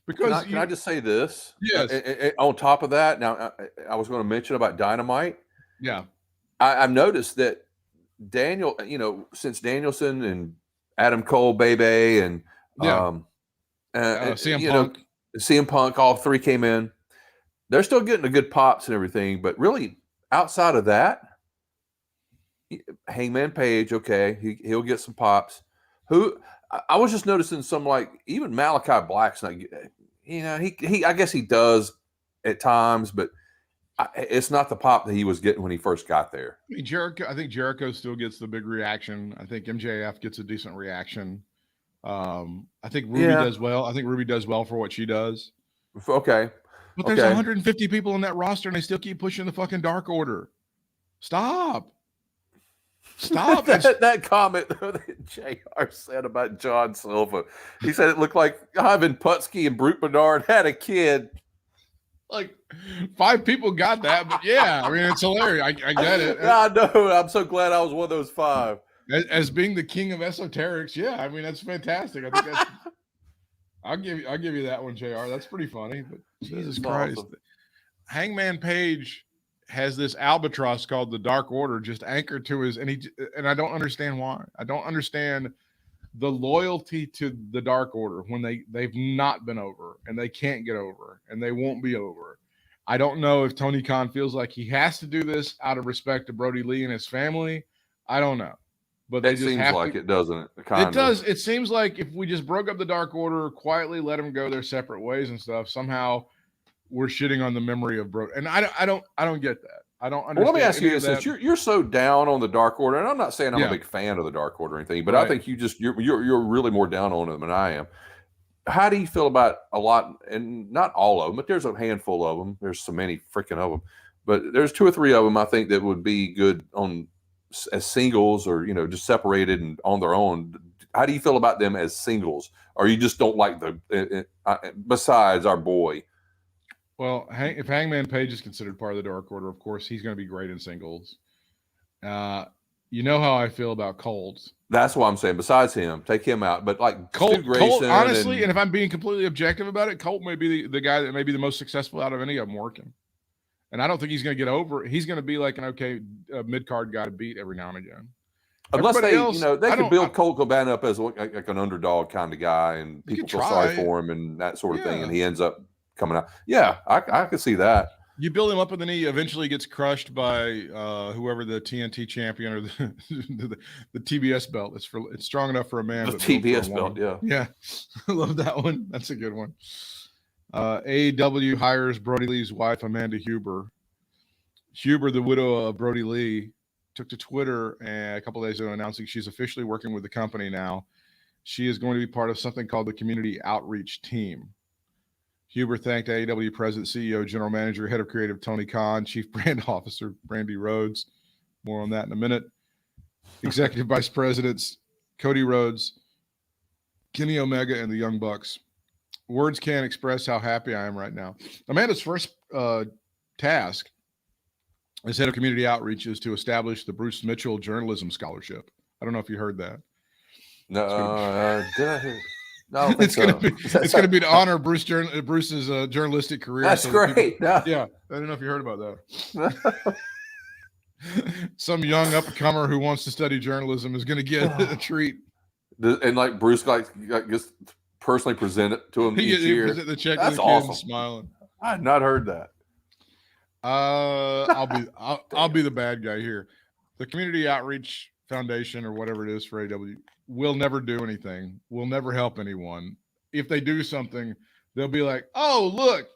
Because can I just say this? Yes. On top of that, now I was going to mention about Dynamite. Yeah. I've noticed that Daniel, since Danielson and Adam Cole, Bebe, and CM Punk. CM Punk, all three came in. They're still getting a good pops and everything, but really outside of that, Hangman Page, okay, he'll get some pops. Who I was just noticing some, like, even Malachi Black's not, he I guess he does at times, but it's not the pop that he was getting when he first got there. I think Jericho still gets the big reaction. I think MJF gets a decent reaction. I think Ruby does well. I think Ruby does well for what she does. Okay. But there's 150 people in that roster, and they still keep pushing the fucking Dark Order. Stop. that comment that JR said about John Silva. He said it looked like Ivan Putski and Brute Bernard had a kid. Like 5 people got that, but yeah, I mean, it's hilarious. I get it. I know. I'm so glad I was one of those 5. As being the king of esoterics, yeah, I mean, that's fantastic. I think that's. I'll give you that one, JR. That's pretty funny. But Jesus Christ, awesome. Hangman Page has this albatross called the Dark Order just anchored to his, and I don't understand why. I don't understand the loyalty to the Dark Order when they've not been over and they can't get over and they won't be over. I don't know if Tony Khan feels like he has to do this out of respect to Brody Lee and his family. I don't know. But they just seems like it, doesn't it? It does. It seems like if we just broke up the Dark Order, quietly let them go their separate ways and stuff, somehow we're shitting on the memory of Brody. And I don't get that. I don't understand. Well, let me ask you this: since you're so down on the Dark Order, and I'm not saying I'm a big fan of the Dark Order or anything, but I think you're really more down on them than I am. How do you feel about a lot, and not all of them, but there's a handful of them. There's so many freaking of them, but there's 2 or 3 of them I think that would be good on as singles, or just separated and on their own. How do you feel about them as singles, or you just don't like besides our boy? Well, if Hangman Page is considered part of the Dark Order, of course he's going to be great in singles. You know how I feel about Colt. That's what I'm saying. Besides him, take him out. But like Colt honestly, and if I'm being completely objective about it, Colt may be the guy that may be the most successful out of any of them working. And I don't think he's going to get over it. He's going to be like an mid-card guy to beat every now and again. Unless they could build Colt Cabana up as like an underdog kind of guy, and people feel sorry for him and that sort of thing, and he ends up coming out. Yeah, I could see that. You build him up, and then he eventually gets crushed by whoever the TNT champion or the TBS belt. It's strong enough for a man. The TBS belt, yeah. I love that one. That's a good one. AEW hires Brody Lee's wife, Amanda Huber. Huber, the widow of Brody Lee, took to Twitter a couple of days ago announcing she's officially working with the company now. She is going to be part of something called the Community Outreach Team. Huber thanked AEW President, CEO, General Manager, Head of Creative Tony Khan, Chief Brand Officer Brandy Rhodes. More on that in a minute. Executive Vice Presidents Cody Rhodes, Kenny Omega, and the Young Bucks. Words can't express how happy I am right now. Amanda's first task as head of community outreach is to establish the Bruce Mitchell Journalism Scholarship. I don't know if you heard that. No, did I hear? No, it's going to be to honor Bruce's journalistic career. That's great. Yeah, I don't know if you heard about that. Some young up-and-comer who wants to study journalism is going to get a treat. And like Bruce, just personally present it to him each year. Present the check. That's awesome. Smiling. I had not heard that. I'll be the bad guy here. The Community Outreach Foundation, or whatever it is for AW, will never do anything. Will never help anyone. If they do something, they'll be like, "Oh, look,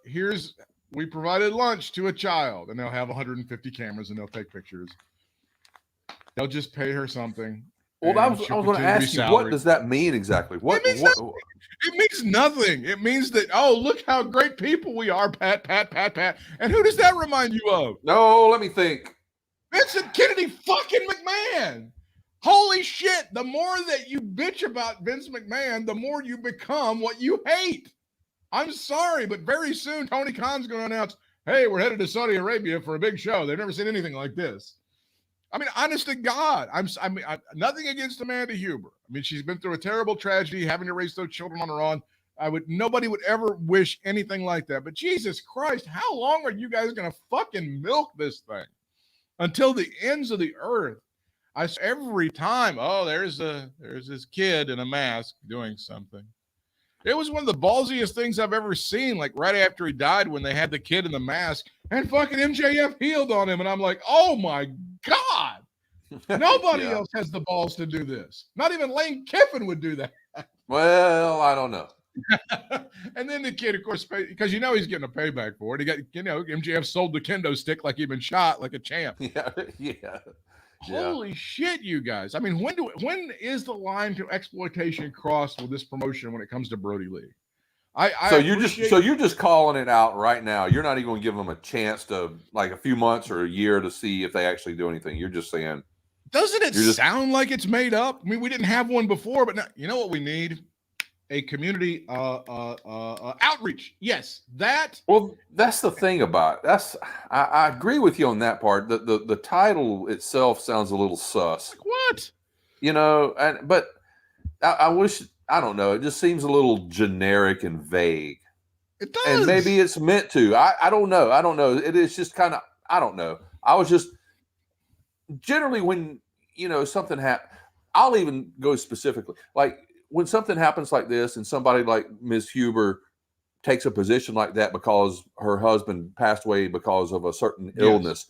we provided lunch to a child," and they'll have 150 cameras and they'll take pictures. They'll just pay her something. Well, I was going to ask you, what does that mean exactly? It means nothing. It means that, oh, look how great people we are, Pat. And who does that remind you of? No, let me think. Vincent Kennedy fucking McMahon. Holy shit. The more that you bitch about Vince McMahon, the more you become what you hate. I'm sorry, but very soon Tony Khan's going to announce, hey, we're headed to Saudi Arabia for a big show. They've never seen anything like this. I mean, honest to God, I'm nothing against Amanda Huber. I mean, she's been through a terrible tragedy, having to raise those children on her own. Nobody would ever wish anything like that. But Jesus Christ, how long are you guys going to fucking milk this thing? Until the ends of the earth. Every time, oh, there's this kid in a mask doing something. It was one of the ballsiest things I've ever seen. Like right after he died, when they had the kid in the mask, and fucking MJF healed on him, and I'm like, oh my god, nobody else has the balls to do this. Not even Lane Kiffin would do that. Well, I don't know. And then the kid, of course, because he's getting a payback for it. He got, MJF sold the kendo stick like he'd been shot like a champ. Yeah. Holy shit, you guys! I mean, when is the line to exploitation crossed with this promotion when it comes to Brody Lee? You're just calling it out right now. You're not even going to give them a chance to, like, a few months or a year to see if they actually do anything. You're just saying. Doesn't it sound like it's made up? I mean, we didn't have one before, but now, you know what we need? A community outreach. Yes, that. Well, that's the thing about it. I agree with you on that part. The title itself sounds a little sus. Like what? But I wish, I don't know. It just seems a little generic and vague. It does. And maybe it's meant to. I don't know. I don't know. It is just kind of, I don't know. I was just generally when something happens. I'll even go specifically like. When something happens like this and somebody like Ms. Huber takes a position like that because her husband passed away because of a certain illness,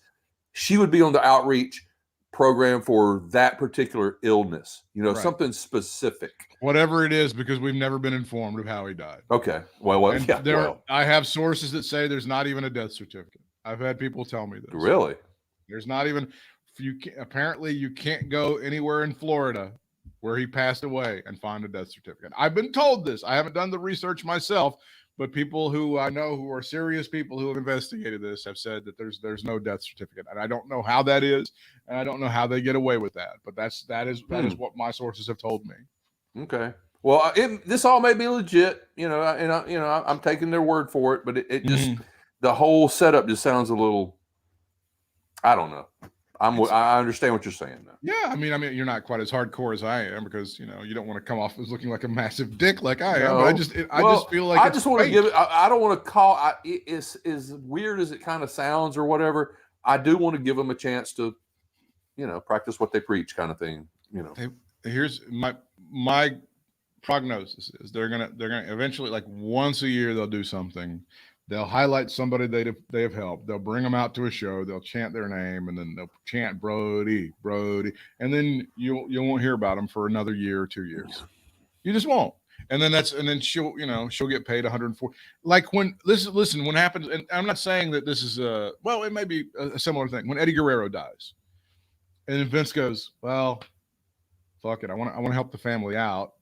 she would be on the outreach program for that particular illness, something specific. Whatever it is, because we've never been informed of how he died. Okay. I have sources that say there's not even a death certificate. I've had people tell me this. Really? There's not even, apparently you can't go anywhere in Florida where he passed away and find a death certificate. I've been told this. I haven't done the research myself, but people who I know who are serious people who have investigated this have said that there's no death certificate. And I don't know how that is, and I don't know how they get away with that. But that is what my sources have told me. Okay. Well, this all may be legit, I'm taking their word for it, but it just the whole setup just sounds a little, I don't know. I understand what you're saying now. Yeah, I mean, you're not quite as hardcore as I am because you don't want to come off as looking like a massive dick like I am. But I just feel like I just want to give it. I don't want to call. It's as weird as it kind of sounds or whatever. I do want to give them a chance to, practice what they preach, kind of thing. Here's my prognosis is they're gonna eventually, like once a year, they'll do something. They'll highlight somebody they have helped. They'll bring them out to a show. They'll chant their name, and then they'll chant Brody, and then you won't hear about them for another year or 2 years. You just won't. And then she'll get paid 104. Like when listen when happens, and I'm not saying that this is it may be a similar thing. When Eddie Guerrero dies, and then Vince goes, well, fuck it, I want to help the family out.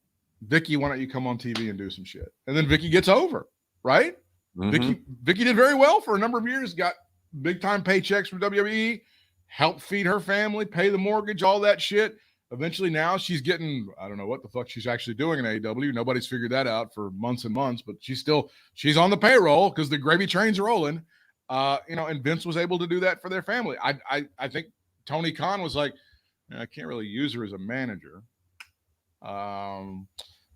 Vicky, why don't you come on TV and do some shit? And then Vicky gets over, right? Mm-hmm. Vicky did very well for a number of years, got big time paychecks from WWE, helped feed her family, pay the mortgage, all that shit. Eventually now she's getting, I don't know what the fuck she's actually doing in AEW. Nobody's figured that out for months and months, but she's on the payroll because the gravy train's rolling. And Vince was able to do that for their family. I think Tony Khan was like, I can't really use her as a manager. And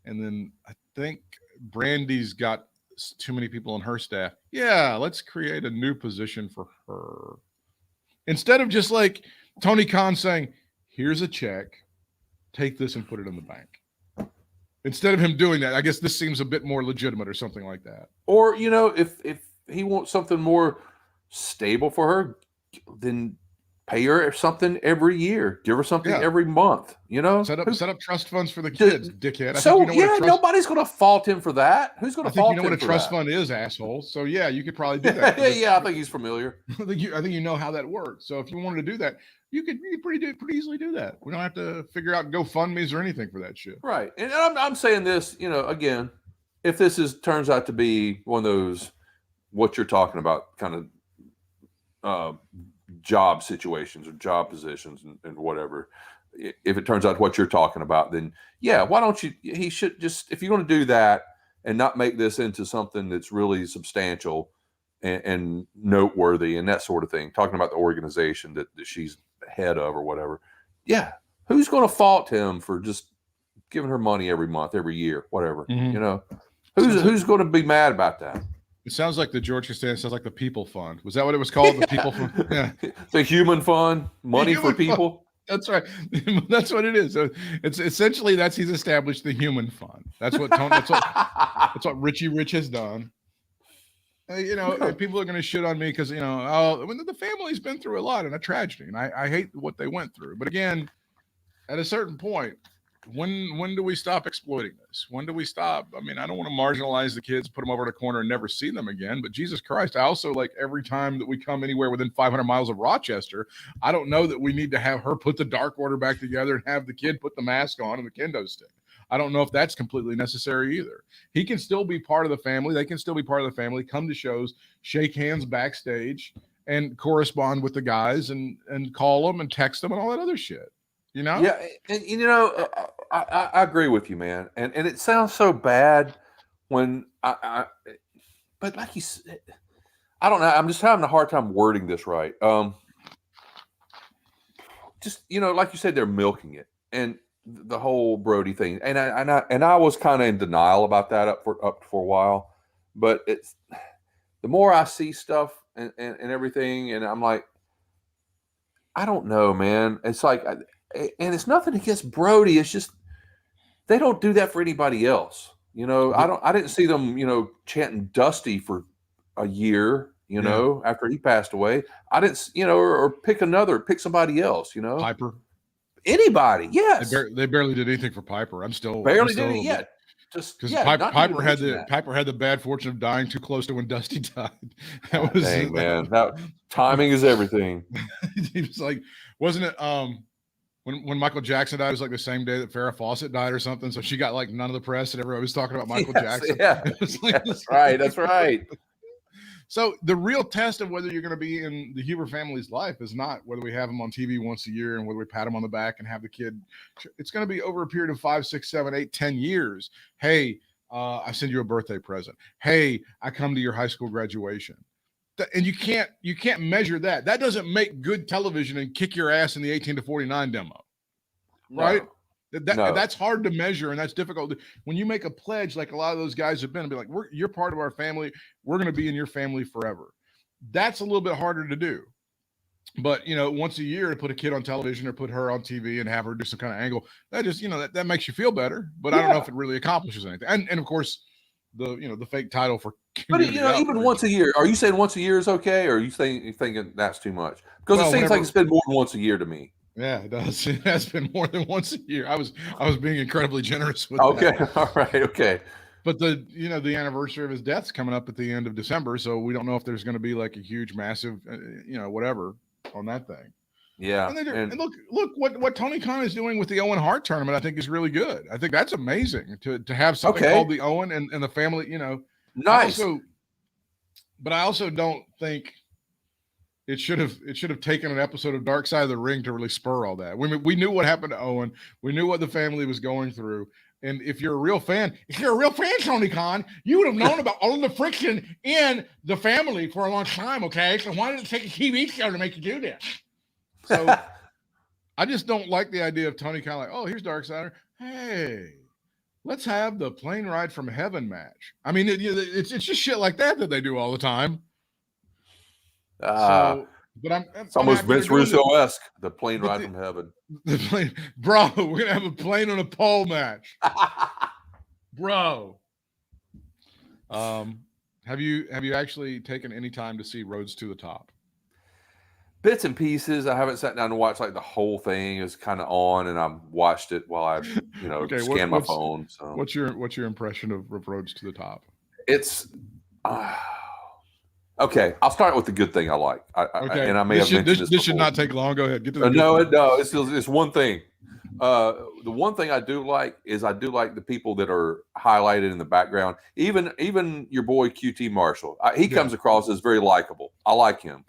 then I think Brandy's got too many people on her staff. Yeah, let's create a new position for her. Instead of just like Tony Khan saying, here's a check, take this and put it in the bank. Instead of him doing that, I guess this seems a bit more legitimate or something like that. Or, if he wants something more stable for her, then pay her something every year. Give her something every month. Set up trust funds for the kids, dickhead. Nobody's going to fault him for that. Who's going to fault him? You know what a trust fund is, asshole. So yeah, you could probably do that. I think he's familiar. I think you know how that works. So if you wanted to do that, you could pretty easily do that. We don't have to figure out GoFundMe's or anything for that shit. Right. And I'm saying this, again, if this turns out to be one of those what you're talking about kind of job situations or job positions and whatever, if it turns out what you're talking about, then why don't he should just, if you're going to do that and not make this into something that's really substantial and noteworthy and that sort of thing, talking about the organization that she's head of or whatever, who's going to fault him for just giving her money every month, every year, whatever, who's going to be mad about that? It sounds like the George Costanza sounds like the People Fund. Was that what it was called? The People Fund? Yeah. The Human Fund, money for people. That's right. That's what it is. So it's essentially he's established the human fund. That's what Tony. That's what Richie Rich has done. And people are going to shit on me because the family's been through a lot and a tragedy, and I hate what they went through. But again, at a certain point, when do we stop exploiting this? When do we stop? I mean, I don't want to marginalize the kids, put them over in a corner, and never see them again. But Jesus Christ, I also like every time that we come anywhere within 500 miles of Rochester, I don't know that we need to have her put the Dark Order back together and have the kid put the mask on and the kendo stick. I don't know if that's completely necessary either. He can still be part of the family. They can still be part of the family, come to shows, shake hands backstage, and correspond with the guys and call them and text them and all that other shit. Yeah, and I agree with you, man. And it sounds so bad when but like you said, I don't know. I'm just having a hard time wording this right. Just like you said, they're milking it, and the whole Brody thing, and I was kind of in denial about that up for a while, but it's the more I see stuff and everything, and I'm like, I don't know, man. It's like, and it's nothing against Brody. It's just they don't do that for anybody else. I didn't see them, chanting Dusty for a year, after he passed away. I didn't, or pick somebody else, Piper. Anybody, yes. They barely did anything for Piper. I'm still did it yet. Just because Piper had the bad fortune of dying too close to when Dusty died. That was dang, man. That timing is everything. He was like, wasn't it? When Michael Jackson died, it was like the same day that Farrah Fawcett died or something. So she got like none of the press, and everybody was talking about Michael Jackson. Yeah, that's right. That's right. So the real test of whether you're going to be in the Huber family's life is not whether we have them on TV once a year and whether we pat them on the back and have the kid. It's going to be over a period of 5, 6, 7, 8, 10 years. Hey, I send you a birthday present. Hey, I come to your high school graduation. And you can't measure that. That doesn't make good television and kick your ass in the 18 to 49 demo, right? No. That's hard to measure, and that's difficult. When you make a pledge, like a lot of those guys have been, and be like, you're part of our family. We're going to be in your family forever. That's a little bit harder to do. But, once a year to put a kid on television or put her on TV and have her do some kind of angle, that just, that makes you feel better. But I don't know if it really accomplishes anything. And of course, the fake title for. But even once a year, are you saying once a year is okay, or are you thinking that's too much? Because it seems like it's been more than once a year to me. Yeah, it does. It has been more than once a year. I was being incredibly generous with that. Okay, all right, okay. But the anniversary of his death's coming up at the end of December, so we don't know if there's going to be like a huge, massive, whatever on that thing. Yeah. And look what Tony Khan is doing with the Owen Hart tournament. I think is really good. I think that's amazing to have something called the Owen and the family. Nice. But I also don't think it should have taken an episode of Dark Side of the Ring to really spur all that. We knew what happened to Owen. We knew what the family was going through. And if you're a real fan, Tony Khan, you would have known about all of the friction in the family for a long time. Okay, so why did it take a TV show to make you do this? So I just don't like the idea of Tony Khan like, oh, here's Darksider. Hey, let's have the plane ride from heaven match. I mean, it's just shit like that they do all the time. But it's almost Vince Russo-esque, the plane ride from heaven. The plane, bro, we're gonna have a plane on a pole match. Bro. Have you actually taken any time to see Roads to the Top? Bits and pieces. I haven't sat down to watch like the whole thing. It's kind of on, and I've watched it while I, scan my phone. So what's your impression of Roads to the Top? It's okay. I'll start with the good thing I like. And I may have mentioned this should not take long. Go ahead. Get to the no. It's one thing. The one thing I do like is the people that are highlighted in the background. Even your boy QT Marshall. He comes across as very likable. I like him.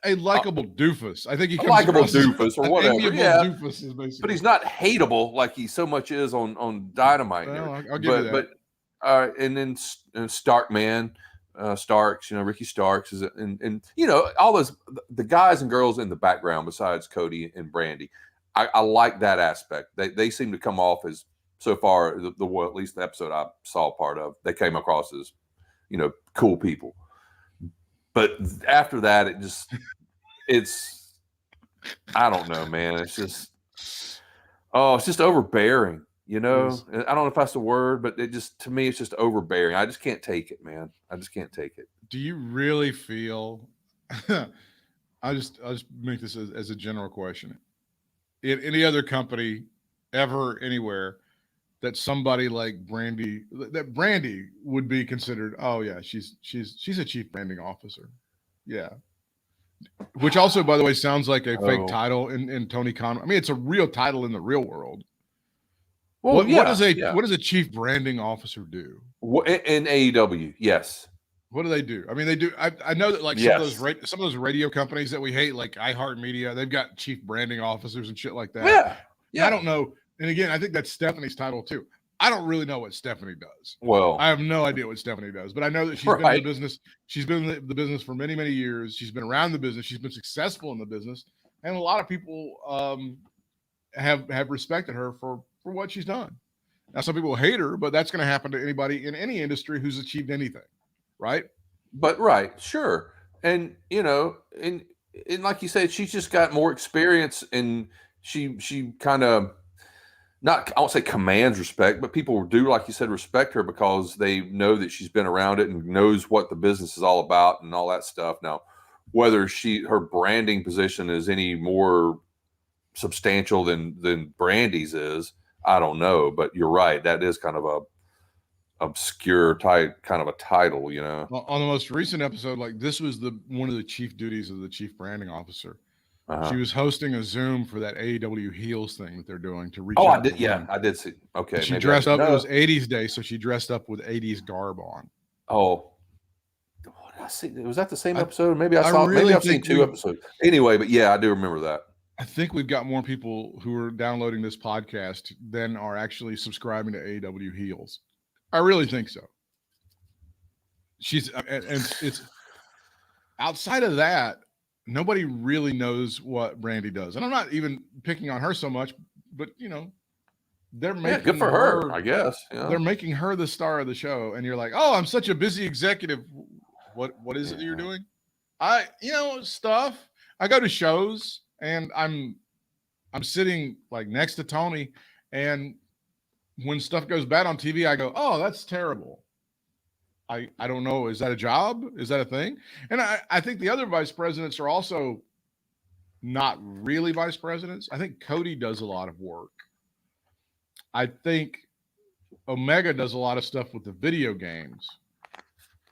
A likable doofus. I think he comes likable doofus or whatever. Yeah, doofus is basically. But he's not hateable like he so much is on Dynamite. Well, I'll give you that. But and then Starkman, Starks. Ricky Starks is and all those the guys and girls in the background besides Cody and Brandy. I like that aspect. They seem to come off as so far at least the episode I saw part of. They came across as cool people. But after that, it's I don't know, man. It's just overbearing. You know, I don't know if that's the word, but to me, it's just overbearing. I just can't take it, man. I just can't take it. Do you really feel? I'll just make this as a general question. In any other company, ever, anywhere, that somebody like Brandy would be considered, oh yeah, she's a chief branding officer. Yeah. Which also, by the way, sounds like a fake title in Tony Khan. I mean, it's a real title in the real world. Well, what does a chief branding officer do? In AEW, yes. What do they do? I mean, they do. I know that like some of those radio companies that we hate, like iHeartMedia, they've got chief branding officers and shit like that. Yeah. I don't know. And again, I think that's Stephanie's title too. I don't really know what Stephanie does. Well, I have no idea what Stephanie does, but I know that she's been in the business. She's been in the business for many, many years. She's been around the business. She's been successful in the business, and a lot of people have respected her for what she's done. Now, some people hate her, but that's going to happen to anybody in any industry who's achieved anything, right? Sure, and you know, and like you said, she's just got more experience, and she kind of. Not, I won't say commands respect, but people do, like you said, respect her because they know that she's been around it and knows what the business is all about and all that stuff. Now, whether her branding position is any more substantial than Brandy's is, I don't know. But you're right, that is kind of a obscure type, kind of a title, you know. Well, on the most recent episode, like this was one of the chief duties of the chief branding officer. She was hosting a Zoom for that AEW Heels thing that they're doing to reach out. I did. Yeah, I did see. Okay. She dressed up. It was 80s day, so she dressed up with 80s garb on. Oh, what did I see? Was that the same episode? Maybe I saw. Maybe I've seen two episodes. Anyway, but yeah, I do remember that. I think we've got more people who are downloading this podcast than are actually subscribing to AEW Heels. I really think so. And it's outside of that. Nobody really knows what Brandy does. And I'm not even picking on her so much, but you know, they're making good for her, I guess. Yeah. They're making her the star of the show. And you're like, oh, I'm such a busy executive. What is it that you're doing? Stuff. I go to shows and I'm sitting like next to Tony. And when stuff goes bad on TV, I go, oh, that's terrible. I don't know. Is that a job? Is that a thing? And I think the other vice presidents are also not really vice presidents. I think Cody does a lot of work. I think Omega does a lot of stuff with the video games.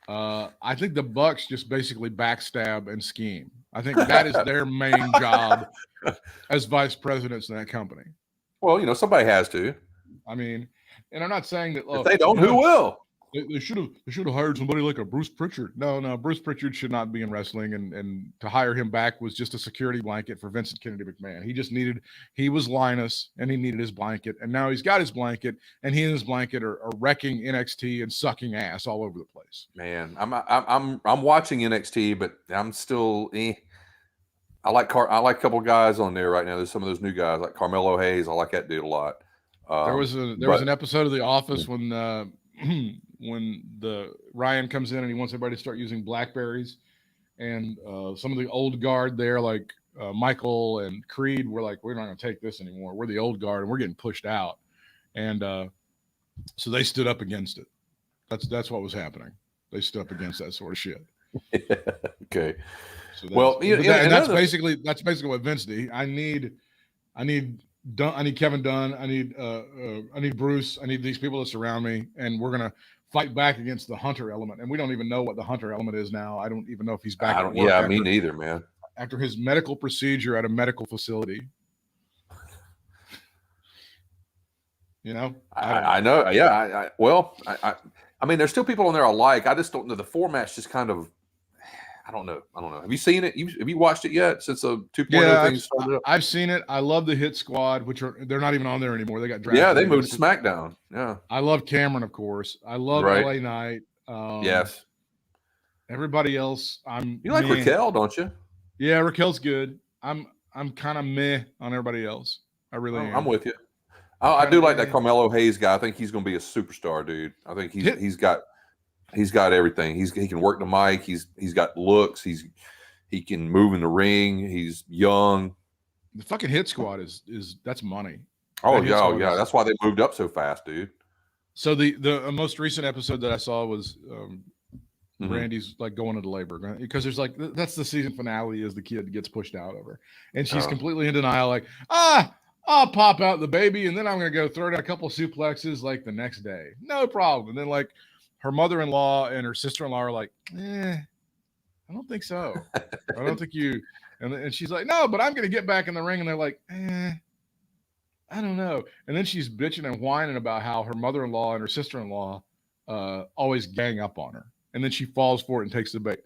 I think the Bucks just basically backstab and scheme. I think that is their main job as vice presidents in that company. Well, you know, somebody has to. I mean, and I'm not saying that if they don't, who will? They should have hired somebody like a Bruce Pritchard. No, Bruce Pritchard should not be in wrestling, and to hire him back was just a security blanket for Vincent Kennedy McMahon. He was Linus, and he needed his blanket, and now he's got his blanket, and he and his blanket are wrecking NXT and sucking ass all over the place. Man, I'm watching NXT, but I'm still. I like a couple guys on there right now. There's some of those new guys like Carmelo Hayes. I like that dude a lot. There was an episode of The Office when the Ryan comes in and he wants everybody to start using Blackberries, and some of the old guard there, like Michael and Creed, were like, we're not going to take this anymore. We're the old guard and we're getting pushed out. And so they stood up against it. That's what was happening. They stood up against that sort of shit. Okay. So that's basically what Vince did. I need Kevin Dunn. I need Bruce. I need these people that surround me, and we're gonna fight back against the Hunter element. And we don't even know what the Hunter element is now. I don't even know if he's back. Me neither, man. After his medical procedure at a medical facility, you know. I know. Yeah. I mean, there's still people on there I like. I just don't know. The format's just kind of. I don't know. Have you seen it? Have you watched it yet since the 2.0 thing started up? I've seen it. I love the Hit Squad, they're not even on there anymore. They got drafted. Yeah, they moved to SmackDown. Yeah. I love Cameron, of course. I love LA Knight. Yes. Everybody else, you like Raquel, don't you? Yeah, Raquel's good. I'm kind of meh on everybody else. I really am. I'm with you. I do like that Carmelo Hayes guy. I think he's going to be a superstar, dude. I think he's got everything. He can work the mic. He's got looks. He can move in the ring. He's young. The fucking Hit Squad is that's money. Oh yeah. That's why they moved up so fast, dude. So the most recent episode that I saw was Brandy's like going into labor because there's like that's the season finale is the kid gets pushed out of her and she's completely in denial, like I'll pop out the baby and then I'm gonna go throw down a couple of suplexes like the next day, no problem. And then like her mother-in-law and her sister-in-law are like, I don't think so. I don't think you. And she's like, no, but I'm gonna get back in the ring. And they're like, I don't know. And then she's bitching and whining about how her mother-in-law and her sister-in-law always gang up on her. And then she falls for it and takes the bait.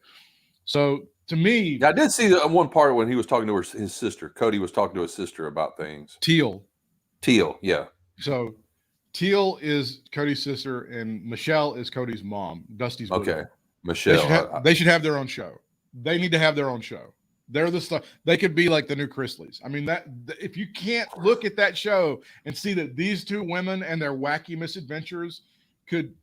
So to me, I did see one part when he was talking to his sister. Cody was talking to his sister about things. Teal, yeah. So Teal is Cody's sister, and Michelle is Cody's mom. Dusty's widow. Okay, Michelle. They should have their own show. They need to have their own show. They're the stuff. They could be like the new Chrisleys. I mean, that if you can't look at that show and see that these two women and their wacky misadventures could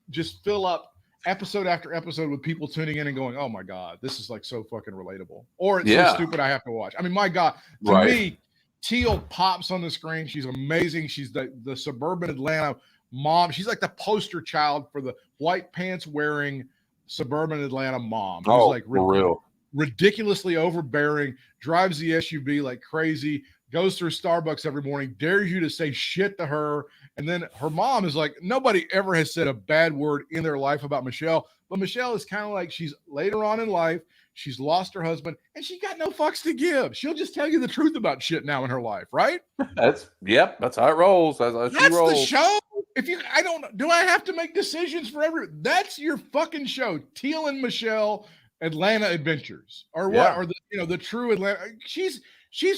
just fill up episode after episode with people tuning in and going, "Oh my God, this is like so fucking relatable," or "It's so stupid I have to watch." I mean, my God, to me, Teal pops on the screen. She's amazing. She's the suburban Atlanta mom. She's like the poster child for the white pants wearing suburban Atlanta mom. Who's like for real. Ridiculously overbearing, drives the SUV like crazy, goes through Starbucks every morning, dares you to say shit to her. And then her mom is like, nobody ever has said a bad word in their life about Michelle. But Michelle is kind of like, she's later on in life, she's lost her husband, and she got no fucks to give. She'll just tell you the truth about shit now in her life, right? That's how it rolls. That's the show. Do I have to make decisions for that's your fucking show. Teal and Michelle Atlanta Adventures, or what? Or the true Atlanta. She's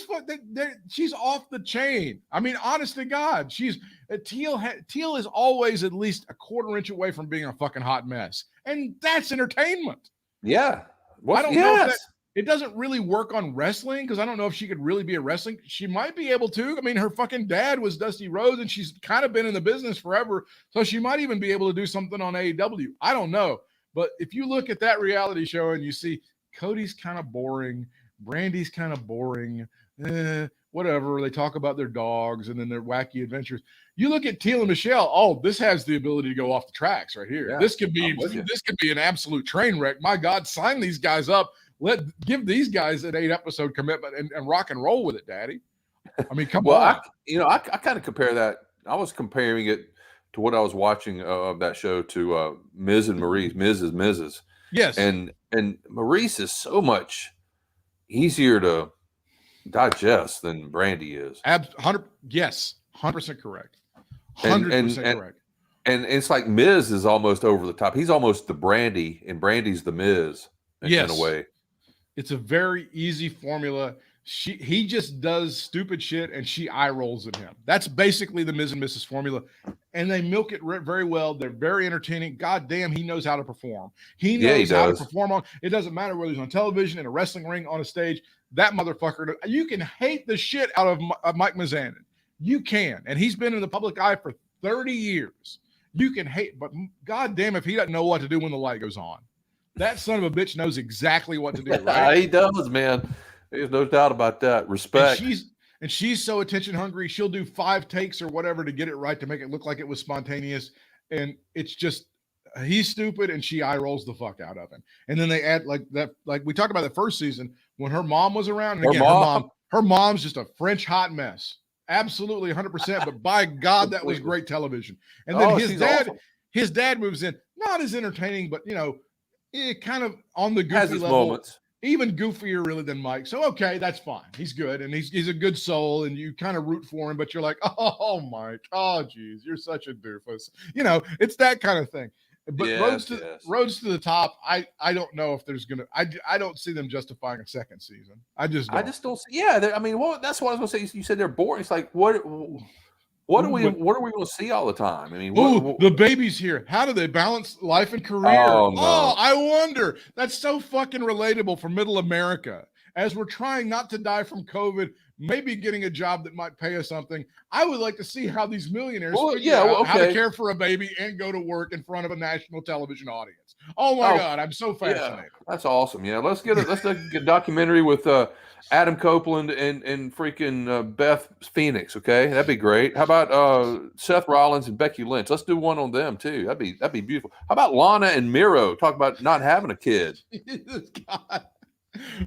off the chain. I mean, honest to God, Teal is always at least a quarter inch away from being a fucking hot mess, and that's entertainment. Yeah, I don't know if it doesn't really work on wrestling because I don't know if she could really be a wrestling. She might be able to. I mean, her fucking dad was Dusty Rhodes, and she's kind of been in the business forever, so she might even be able to do something on AEW. I don't know. But if you look at that reality show and you see Cody's kind of boring, Brandy's kind of boring, whatever. They talk about their dogs and then their wacky adventures. You look at Teal and Michelle. Oh, this has the ability to go off the tracks right here. Yeah, this could be an absolute train wreck. My God, sign these guys up. Give these guys an 8-episode commitment and rock and roll with it, Daddy. I mean, come on. I kind of compare that. I was comparing it to what I was watching of that show to Miz and Maurice. Miz is Mrs. Yes. And Maurice is so much easier to digest than Brandy is. 100% correct. 100% correct. And it's like Miz is almost over the top. He's almost the Brandy, and Brandy's the Miz in a way. It's a very easy formula. He just does stupid shit and she eye rolls at him. That's basically the Miz and Mrs. formula. And they milk it very well. They're very entertaining. God damn, he knows how to perform. He knows how to perform it doesn't matter whether he's on television, in a wrestling ring, on a stage. That motherfucker, you can hate the shit out of Mike Mizanin. You can. And he's been in the public eye for 30 years. You can hate, but God damn if he doesn't know what to do when the light goes on. That son of a bitch knows exactly what to do, right? He does, man. There's no doubt about that. Respect. And she's so attention hungry. She'll do 5 takes or whatever to get it right, to make it look like it was spontaneous. And it's just, he's stupid and she eye rolls the fuck out of him. And then they add like that, like we talked about the first season when her mom was around. And again, her mom's just a French hot mess. Absolutely 100%. But by God, that was great television. And then his dad moves in, not as entertaining, but kind of on the goofy level. Moments. Even goofier really than Mike. So, okay, that's fine. He's good. And he's a good soul and you kind of root for him, but you're like, oh, Mike, oh, geez, you're such a doofus. It's that kind of thing. But Roads to the Top, I don't know if there's going to, I don't see them justifying a second season. I just don't see. Yeah. I mean, that's what I was going to say. You said they're boring. It's like, what are we going to see all the time? I mean, the baby's here. How do they balance life and career? Oh, no. I wonder. That's so fucking relatable for middle America. as we're trying not to die from COVID, maybe getting a job that might pay us something, I would like to see how these millionaires figure out how to care for a baby and go to work in front of a national television audience. Oh my God, I'm so fascinated. Yeah, that's awesome. Yeah, let's get a documentary with Adam Copeland and freaking Beth Phoenix. Okay, that'd be great. How about Seth Rollins and Becky Lynch? Let's do one on them too. That'd be beautiful. How about Lana and Miro? Talk about not having a kid. God.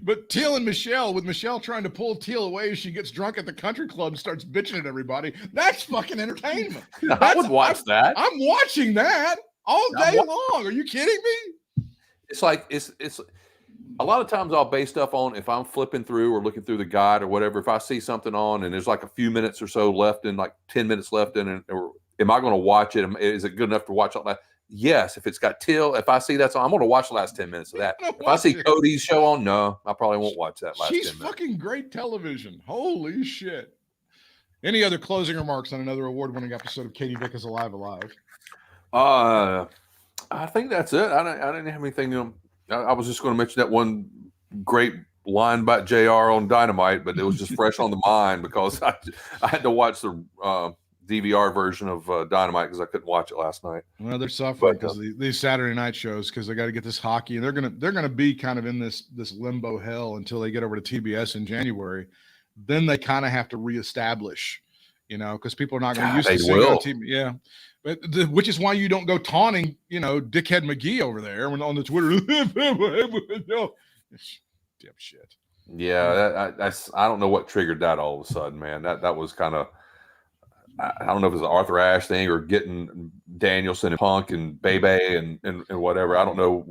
But Teal and Michelle, with Michelle trying to pull Teal away as she gets drunk at the country club and starts bitching at everybody, that's fucking entertainment. I would watch that. I'm watching that all day long. Are you kidding me? It's like it's a lot of times I'll base stuff on if I'm flipping through or looking through the guide or whatever. If I see something on and there's like a few minutes or so left in, like 10 minutes left in, or am I going to watch it? Is it good enough to watch all that? Yes, if it's got Till, if I see that's on, I'm going to watch the last 10 minutes of that. If I see Cody's show on, no, I probably won't watch that last 10 minutes. She's fucking great television. Holy shit. Any other closing remarks on another award-winning episode of Katie Vick is Alive? I think that's it. I didn't have anything. I was just going to mention that one great line about JR on Dynamite, but it was just fresh on the mind because I had to watch the DVR version of Dynamite because I couldn't watch it last night. Well, they're suffering because these Saturday night shows, because they got to get this hockey, and they're gonna be kind of in this limbo hell until they get over to TBS in January. Then they kind of have to reestablish, because people are not going to use it on TV. Yeah, but which is why you don't go taunting, Dickhead McGee over there when on the Twitter. Dipshit. Yeah, I don't know what triggered that all of a sudden, man. That was kind of. I don't know if it's an Arthur Ashe thing or getting Danielson and Punk and Bebe and whatever. I don't know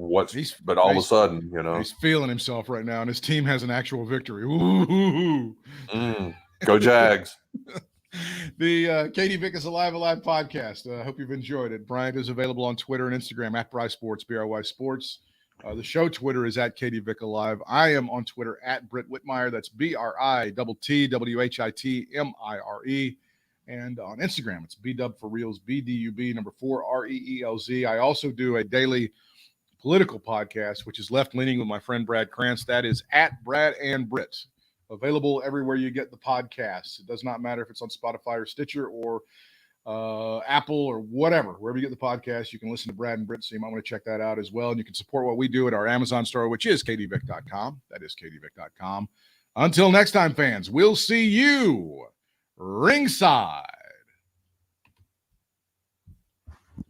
but all of a sudden, he's feeling himself right now, and his team has an actual victory. Ooh. Go Jags. The Katie Vick is Alive podcast. I hope you've enjoyed it. Bryant is available on Twitter and Instagram at Bry Sports, BRY Sports. The show Twitter is at Katie Vick Alive. I am on Twitter at Britt Whitmire. That's BRITTWHITMIRE. And on Instagram, it's BDub for Reels, BDUB number 4 REELZ. I also do a daily political podcast, which is Left Leaning with my friend Brad Krantz. That is at Brad and Britt. Available everywhere you get the podcasts. It does not matter if it's on Spotify or Stitcher or Apple or whatever. Wherever you get the podcast, you can listen to Brad and Britt, so you might want to check that out as well. And you can support what we do at our Amazon store, which is katievick.com. That is katievick.com. Until next time, fans, we'll see you ringside.